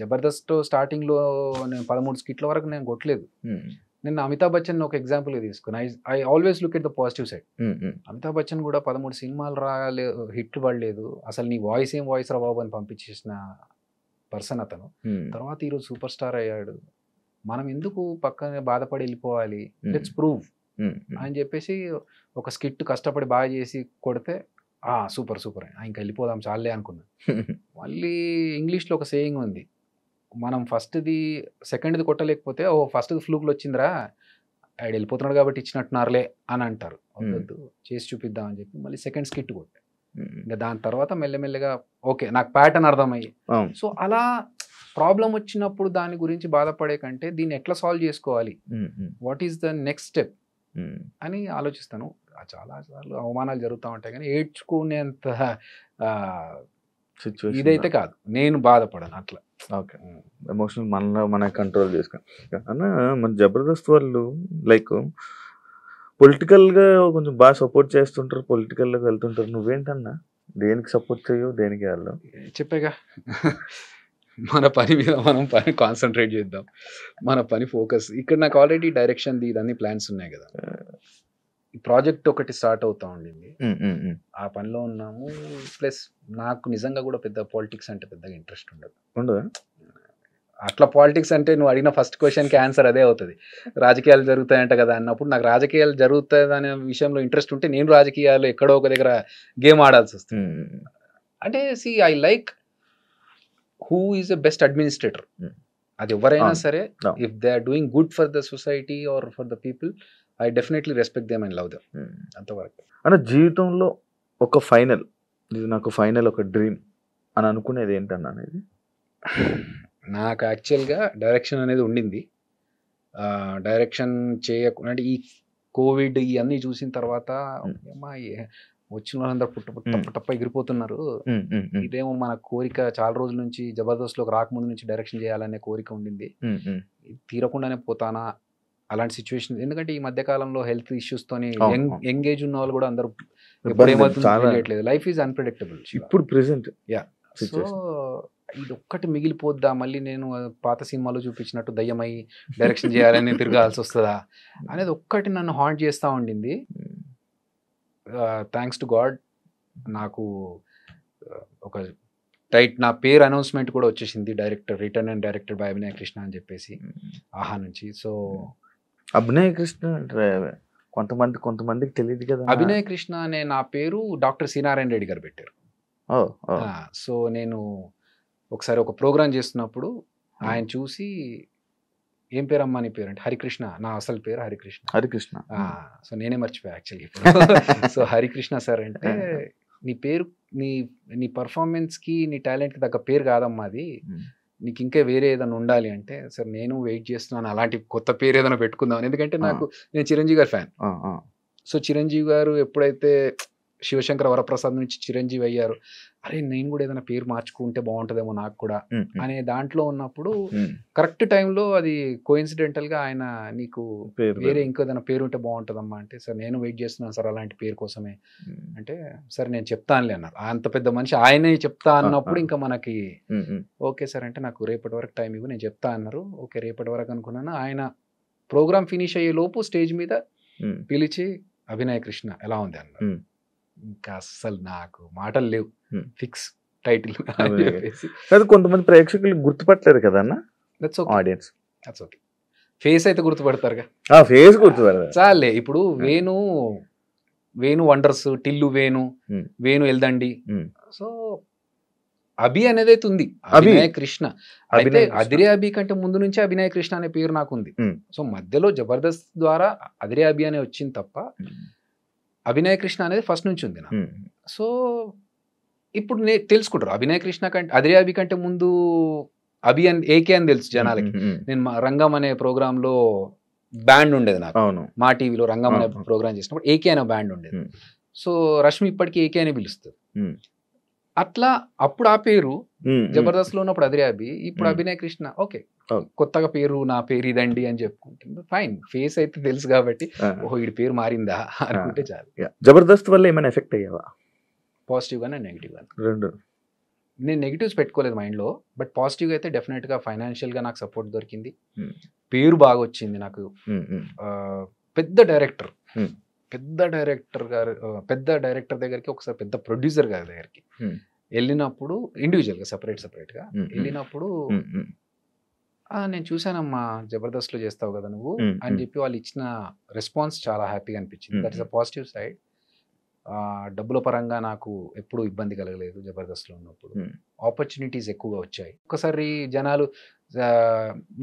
Jabardasth స్టార్టింగ్లో నేను 13 స్కిట్ల వరకు నేను కొట్టలేదు. నేను అమితాబ్ బచ్చన్ ఒక ఎగ్జాంపుల్గా తీసుకుని I always look at the positive side. Amitabh Bachchan కూడా 13 సినిమాలు హిట్లు పడలేదు, అసలు నీ వాయిస్ ఏం వాయిస్ రా బాబు అని పంపించేసిన పర్సన్ అతను. తర్వాత ఈరోజు సూపర్ స్టార్ అయ్యాడు. మనం ఎందుకు పక్కనే బాధపడి వెళ్ళిపోవాలి, లెట్స్ ప్రూవ్ అని చెప్పేసి ఒక స్కిట్ కష్టపడి బాగా చేసి కొడితే సూపర్ ఇంకా వెళ్ళిపోదాం చాలే అనుకున్నాను. మళ్ళీ ఇంగ్లీష్లో ఒక సేయింగ్ ఉంది, మనం ఫస్ట్ది సెకండ్ది కొట్టలేకపోతే ఫస్ట్ది ఫ్లూక్లో వచ్చిందిరా, ఆడు వెళ్ళిపోతున్నాడు కాబట్టి ఇచ్చినట్టున్నారులే అని అంటారు. వద్దు చేసి చూపిద్దాం అని చెప్పి మళ్ళీ సెకండ్ స్కిట్ కొట్టే. ఇంకా దాని తర్వాత మెల్లమెల్లగా ఓకే నాకు ప్యాటర్న్ అర్థమయ్యి, సో అలా ప్రాబ్లం వచ్చినప్పుడు దాని గురించి బాధపడే కంటే దీన్ని ఎట్లా సాల్వ్ చేసుకోవాలి, what is the next step అని ఆలోచిస్తాను. చాలా సార్లు అవమానాలు జరుగుతూ ఉంటాయి కానీ ఏడ్చుకునేంత ఇదైతే కాదు, నేను బాధపడను అట్లా. ఓకే, ఎమోషనల్ మన కంట్రోల్ చేసుకుని అన్న. మన జబర్దస్త్ వాళ్ళు లైక్ పొలిటికల్గా కొంచెం బాగా సపోర్ట్ చేస్తుంటారు, పొలిటికల్లోకి వెళ్తుంటారు. నువ్వేంటన్నా దేనికి సపోర్ట్ చేయవు, దేనికి వెళ్దాం? చెప్పేగా మన పని మీద మనం కాన్సన్ట్రేట్ చేద్దాం, మన పని ఫోకస్. ఇక్కడ నాకు ఆల్రెడీ డైరెక్షన్ ఇదన్నీ ప్లాన్స్ ఉన్నాయి కదా, ఈ ప్రాజెక్ట్ ఒకటి స్టార్ట్ అవుతా ఉండింది, ఆ పనిలో ఉన్నాము. ప్లస్ నాకు నిజంగా కూడా పెద్ద పాలిటిక్స్ అంటే పెద్దగా ఇంట్రెస్ట్ ఉండదు. అట్లా పాలిటిక్స్ అంటే నువ్వు అడిగిన ఫస్ట్ క్వశ్చన్కి ఆన్సర్ అదే అవుతుంది, రాజకీయాలు జరుగుతాయంట కదా అన్నప్పుడు నాకు రాజకీయాలు జరుగుతాయి అనే విషయంలో ఇంట్రెస్ట్ ఉంటే నేను రాజకీయాలు ఎక్కడో ఒక దగ్గర గేమ్ ఆడాల్సి వస్తుంది. అంటే I like who is the best administrator. అది ఎవరైనా సరే, if they are doing good for the society or for the people, I definitely respect them and love them. అంతవరకు. అంటే జీవితంలో ఒక ఫైనల్, ఇది నాకు ఫైనల్ ఒక డ్రీమ్ అని అనుకునేది ఏంటన్నా అనేది? నాకు యాక్చువల్గా డైరెక్షన్ అనేది ఉండింది. డైరెక్షన్ చేయకుండా అంటే ఈ కోవిడ్ ఇవన్నీ చూసిన తర్వాత వచ్చిన వాళ్ళందరూ పుట్టప్ప ఎగిరిపోతున్నారు, ఇదేమో మన కోరిక చాలా రోజుల నుంచి జబర్దస్త్లోకి రాకముందు నుంచి డైరెక్షన్ చేయాలనే కోరిక ఉండింది, తీరకుండానే పోతానా అలాంటి సిచ్యువేషన్. ఎందుకంటే ఈ మధ్య కాలంలో హెల్త్ ఇష్యూస్ తోని ఎంగేజ్ ఉన్న వాళ్ళు కూడా అందరూ ఎప్పుడు ఏమవుతుందో తెలియట్లేదు, లైఫ్ ఈజ్ అన్ప్రెడిక్టబుల్ ఇప్పుడు ప్రెసెంట్. సో ఇది ఒక్కటి మిగిలిపోద్దా, మళ్ళీ నేను పాత సినిమాలో చూపించినట్టు దయ్యమై డైరెక్షన్ చేయాలని తిరగాల్సి వస్తుందా అనేది ఒక్కటి నన్ను హాంట్ చేస్తూ ఉండింది. థ్యాంక్స్ టు గాడ్ నాకు ఒక నా పేరు అనౌన్స్మెంట్ కూడా వచ్చేసింది, director written and directed by Abhinaya Krishna అని చెప్పేసి ఆహా నుంచి. సో అభినయ కృష్ణ అంటే కొంతమందికి తెలియదు కదా. అభినయ కృష్ణ అనే నా పేరు డాక్టర్ సి నారాయణ రెడ్డి గారు పెట్టారు. సో నేను ఒకసారి ఒక ప్రోగ్రామ్ చేస్తున్నప్పుడు ఆయన చూసి ఏం పేరు అమ్మా నీ పేరు అంటే హరికృష్ణ, నా అసలు పేరు హరికృష్ణ. సో నేనే మర్చిపోయా యాక్చువల్లీ ఇప్పుడు. సో హరికృష్ణ సార్ అంటే నీ పేరు నీ నీ పర్ఫార్మెన్స్కి నీ టాలెంట్కి తగ్గ పేరు కాదమ్మా అది, నీకు ఇంకా వేరే ఏదైనా ఉండాలి అంటే, సార్ నేను వెయిట్ చేస్తున్నాను అలాంటి కొత్త పేరు ఏదైనా పెట్టుకుందాం. ఎందుకంటే నేను చిరంజీవి గారి ఫ్యాన్. సో చిరంజీవి గారు ఎప్పుడైతే శివశంకర వరప్రసాద్ నుంచి చిరంజీవి అయ్యారు, అరే నేను కూడా ఏదైనా పేరు మార్చుకుంటే బాగుంటుందేమో నాకు కూడా అనే దాంట్లో ఉన్నప్పుడు కరెక్ట్ టైంలో అది కోఇన్సిడెంటల్గా ఆయన నీకు వేరే ఇంకో ఏదైనా పేరు ఉంటే బాగుంటుందమ్మా అంటే, సార్ నేను వెయిట్ చేస్తున్నాను సార్ అలాంటి పేరు కోసమే అంటే, సరే నేను చెప్తానులే అన్నారు. అంత పెద్ద మనిషి ఆయనే చెప్తా అన్నప్పుడు ఇంకా మనకి ఓకే సార్ అంటే నాకు రేపటి వరకు టైం ఇవ్వు నేను చెప్తా అన్నారు. ఓకే రేపటి వరకు అనుకున్నాను. ఆయన ప్రోగ్రామ్ ఫినిష్ అయ్యే లోపు స్టేజ్ మీద పిలిచి అభినయ కృష్ణ ఎలా ఉంది అన్నారు. ఇంకా అస్సలు నాకు మాటలు లేవు, ఫిక్స్ టైటిల్. కొంతమంది ప్రేక్షకులు గుర్తుపట్టలేరు కదా అన్న, ఆడియన్స్ ఓకే ఫేస్ అయితే గుర్తుపడతారుగా, ఫేస్ గుర్తుపడతారు చాలే. ఇప్పుడు వేణు వండర్స్, టిల్లు వేణు ఎల్దండి, సో అభి అనేది అయితే ఉంది, అభినయ కృష్ణ. అయితే అదిరే అభి కంటే ముందు నుంచి అభినయ కృష్ణ అనే పేరు నాకు ఉంది. సో మధ్యలో జబర్దస్త్ ద్వారా అదిరే అభి అనే వచ్చింది తప్ప అభినయ కృష్ణ అనేది ఫస్ట్ నుంచి ఉంది నాకు. సో ఇప్పుడు తెలుసుకుంటారు అభినయ కృష్ణ కంటే అదిరే అభి కంటే ముందు అభి అని ఏకే అని తెలుసు జనాలకి. నేను రంగం అనే ప్రోగ్రామ్ లో బ్యాండ్ ఉండేది నాకు, మా టీవీలో రంగం అనే ప్రోగ్రామ్ చేసినప్పుడు ఏకే అనే బ్యాండ్ ఉండేది. సో రష్మి ఇప్పటికీ ఏకే అని పిలుస్తుంది. అట్లా అప్పుడు ఆ పేరు జబర్దస్త్ లో ఉన్నప్పుడు అదిరే అభి, ఇప్పుడు అభినయ కృష్ణ. ఓకే కొత్తగా పేరు నా పేరు ఇదండి అని చెప్పుకుంటుంది, ఫైన్. ఫేస్ అయితే తెలుసు కాబట్టి ఓహో ఈ పేరు మారిందా అనుకుంటే చాలు. జబర్దస్త్ వల్ల ఏమైనా ఎఫెక్ట్ అయ్యావా? పాజిటివ్ గానే నెగిటివ్ గానే. రెండు. నేను నెగిటివ్స్ పెట్టుకోలేదు మైండ్ లో, బట్ పాజిటివ్ అయితే డెఫినెట్ గా ఫైనాన్షియల్ గా నాకు సపోర్ట్ దొరికింది, పేరు బాగా వచ్చింది నాకు. పెద్ద డైరెక్టర్ దగ్గరికి ఒకసారి పెద్ద ప్రొడ్యూసర్ గారి దగ్గరికి వెళ్ళినప్పుడు, ఇండివిజువల్ గా సెపరేట్ గా వెళ్ళినప్పుడు నేను చూసానమ్మా జబర్దస్త్ లో చేస్తావు కదా నువ్వు అని చెప్పి వాళ్ళు ఇచ్చిన రెస్పాన్స్ చాలా హ్యాపీగా అనిపించింది. That is a positive side. డబ్బుల పరంగా నాకు ఎప్పుడు ఇబ్బంది కలగలేదు జబర్దస్త్ లో ఉన్నప్పుడు, ఆపర్చునిటీస్ ఎక్కువగా వచ్చాయి. ఒకసారి జనాలు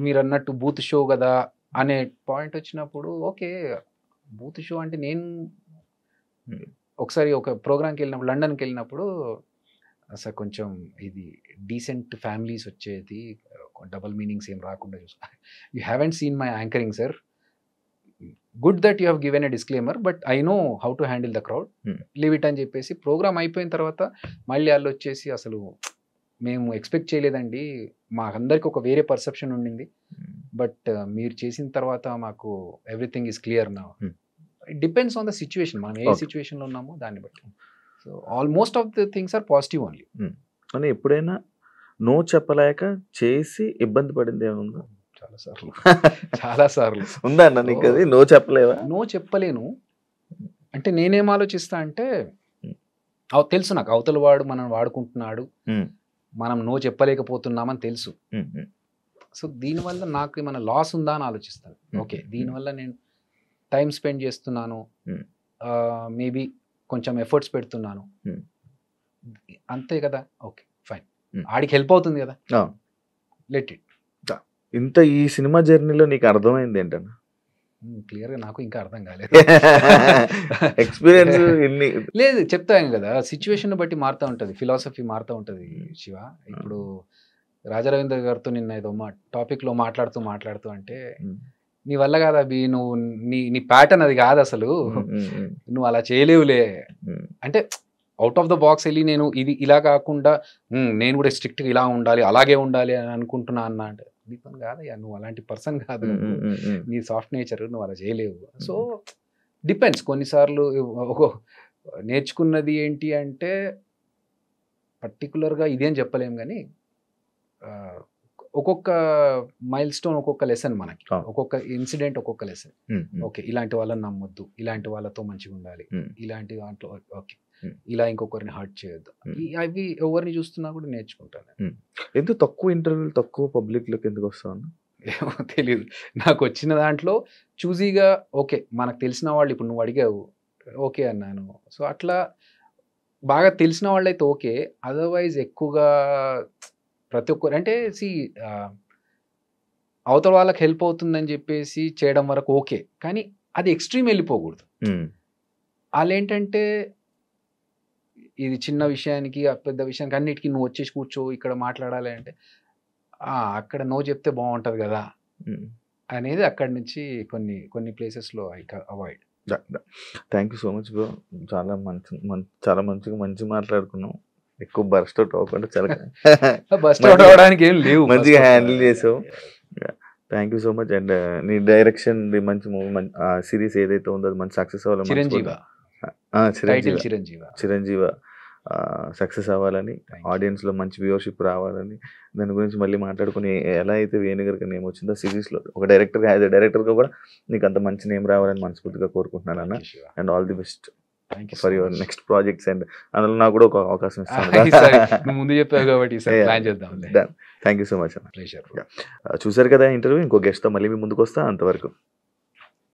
మీరు అన్నట్టు బూత్ షో కదా అనే పాయింట్ వచ్చినప్పుడు, ఓకే బూత్ షో అంటే నేను ఒకసారి ఒక ప్రోగ్రామ్కి వెళ్ళినప్పుడు, లండన్కి వెళ్ళినప్పుడు, అసలు కొంచెం ఇది డీసెంట్ ఫ్యామిలీస్ వచ్చేది, డబల్ మీనింగ్స్ ఏం రాకుండా చూసుకో. You haven't seen my anchoring sir, good that you have given a disclaimer, but I know how to handle the crowd, leave it అని చెప్పేసి ప్రోగ్రామ్ అయిపోయిన తర్వాత మళ్ళీ వాళ్ళు వచ్చేసి, అసలు మేము ఎక్స్పెక్ట్ చేయలేదండి, మాకందరికి ఒక వేరే పర్సెప్షన్ ఉండింది, బట్ మీరు చేసిన తర్వాత మాకు ఎవ్రీథింగ్ ఈజ్ క్లియర్ నా. It depends on the situation, మనం ఏ సిచ్యువేషన్లో ఉన్నామో దాన్ని బట్టి. So almost of the things are positive only. కానీ ఎప్పుడైనా నో చెప్పలేక చేసి ఇబ్బంది పడింది ఏముందా? చాలా సార్లు ఉందా అన్న నీకు అది? నో చెప్పలేవా? నో చెప్పలేను అంటే నేనేం ఆలోచిస్తా అంటే, తెలుసు నాకు అవతల వాడు మనం వాడుకుంటున్నాడు, మనం నో చెప్పలేకపోతున్నామని తెలుసు. సో దీనివల్ల నాకు ఏమైనా లాస్ ఉందా అని ఆలోచిస్తాను. ఓకే దీనివల్ల నేను టైం స్పెండ్ చేస్తున్నాను, మేబీ కొంచెం ఎఫర్ట్స్ పెడుతున్నాను, అంతే కదా, ఓకే ఫైన్, ఆడికి హెల్ప్ అవుతుంది కదా, లెట్ ఇట్. ఇంత ఈ సినిమా జర్నీలో నీకు అర్థమైంది ఏంటన్నా? క్లియర్గా నాకు ఇంకా అర్థం కాలేదు. ఎక్స్పీరియన్స్ లేదు చెప్తాను కదా, సిచ్యువేషన్ బట్టి మారుతూ ఉంటుంది, ఫిలాసఫీ మారుతూ ఉంటుంది శివ. ఇప్పుడు రాజారవీంద్ర గారితో నిన్న ఏదో టాపిక్లో మాట్లాడుతూ అంటే, నీ వల్ల కాదు అభి, నువ్వు నీ ప్యాటర్న్ అది కాదు అసలు, నువ్వు అలా చేయలేవులే అంటే, అవుట్ ఆఫ్ ద బాక్స్ వెళ్ళి నేను ఇది ఇలా కాకుండా నేను కూడా స్ట్రిక్ట్గా ఇలా ఉండాలి అలాగే ఉండాలి అని అనుకుంటున్నా అన్న అంటే, నీ పని కాదయ్యా, నువ్వు అలాంటి పర్సన్ కాదు, నీ సాఫ్ట్ నేచర్, నువ్వు అలా చేయలేవు. So depends. కొన్నిసార్లు నేర్చుకున్నది ఏంటి అంటే, పర్టికులర్గా ఇదేం చెప్పలేము కానీ ఒక్కొక్క మైల్ స్టోన్ ఒక్కొక్క లెసన్ మనకి, ఒక్కొక్క ఇన్సిడెంట్ ఒక్కొక్క లెసన్. ఓకే ఇలాంటి వాళ్ళని నమ్మొద్దు, ఇలాంటి వాళ్ళతో మంచిగా ఉండాలి, ఇలాంటి దాంట్లో ఓకే ఇలా ఇంకొకరిని హర్ట్ చేయొద్దు, అవి ఎవరిని చూస్తున్నా కూడా నేర్చుకుంటాను. ఎందుకు తక్కువ ఇంటర్వ్యూలు తక్కువ పబ్లిక్లోకి ఎందుకు వస్తాను ఏమో తెలియదు, నాకు వచ్చిన దాంట్లో చూజీగా ఓకే మనకు తెలిసిన వాళ్ళు, ఇప్పుడు నువ్వు అడిగావు ఓకే అన్నాను. సో అట్లా బాగా తెలిసిన వాళ్ళు అయితే ఓకే, అదర్వైజ్ ఎక్కువగా ప్రతి ఒక్కరు అంటే అవతల వాళ్ళకి హెల్ప్ అవుతుందని చెప్పేసి చేయడం వరకు ఓకే, కానీ అది ఎక్స్ట్రీమ్ వెళ్ళిపోకూడదు. వాళ్ళు ఏంటంటే ఇది చిన్న విషయానికి ఆ పెద్ద విషయానికి అన్నిటికీ నువ్వు వచ్చేసి కూర్చో ఇక్కడ మాట్లాడాలి అంటే అక్కడ నో చెప్తే బాగుంటది కదా అనేది అక్కడి నుంచి కొన్ని ప్లేసెస్లో I avoid. Thank you so much bro. చాలా మంచిగా మాట్లాడుకున్నాం. ఎక్కువ బర్స్ట్ అవుట్ అవ్వకుండా చాలా బస్ట్ అవుట్ అవడానికి ఏం లేవు, మంచిగా హ్యాండిల్ చేసావు. Thank you so much. And నీ డైరెక్షన్ మంచి మూవీ సిరీస్ ఏదైతే ఉందో అది మంచి సక్సెస్ అవ్వాలి. చిరంజీవ సక్సెస్ అవ్వాలని, ఆడియన్స్ లో మంచి వ్యూవర్షిప్ రావాలని, దాని గురించి మళ్ళీ మాట్లాడుకుని ఎలా అయితే వేణుగారికి నేమ్ వచ్చిందో సిరీస్ లో ఒక డైరెక్టర్ యాజ్ ఎ డైరెక్టర్ గా కూడా నీకు అంత మంచి నేమ్ రావాలని మనస్ఫూర్తిగా కోరుకుంటున్నాను అన్న. And all the best for your next projects. And అందులో నాకు కూడా ఒక అవకాశం ఇస్తాను. ముందు చెప్పావు కాబట్టి ప్లాన్ చేద్దాం. థ్యాంక్ యూ సో మచ్ అన్న. చూసారు కదా ఇంటర్వ్యూ. ఇంకో గెస్ట్ తో మళ్ళీ మీ ముందుకు వస్తా. అంతవరకు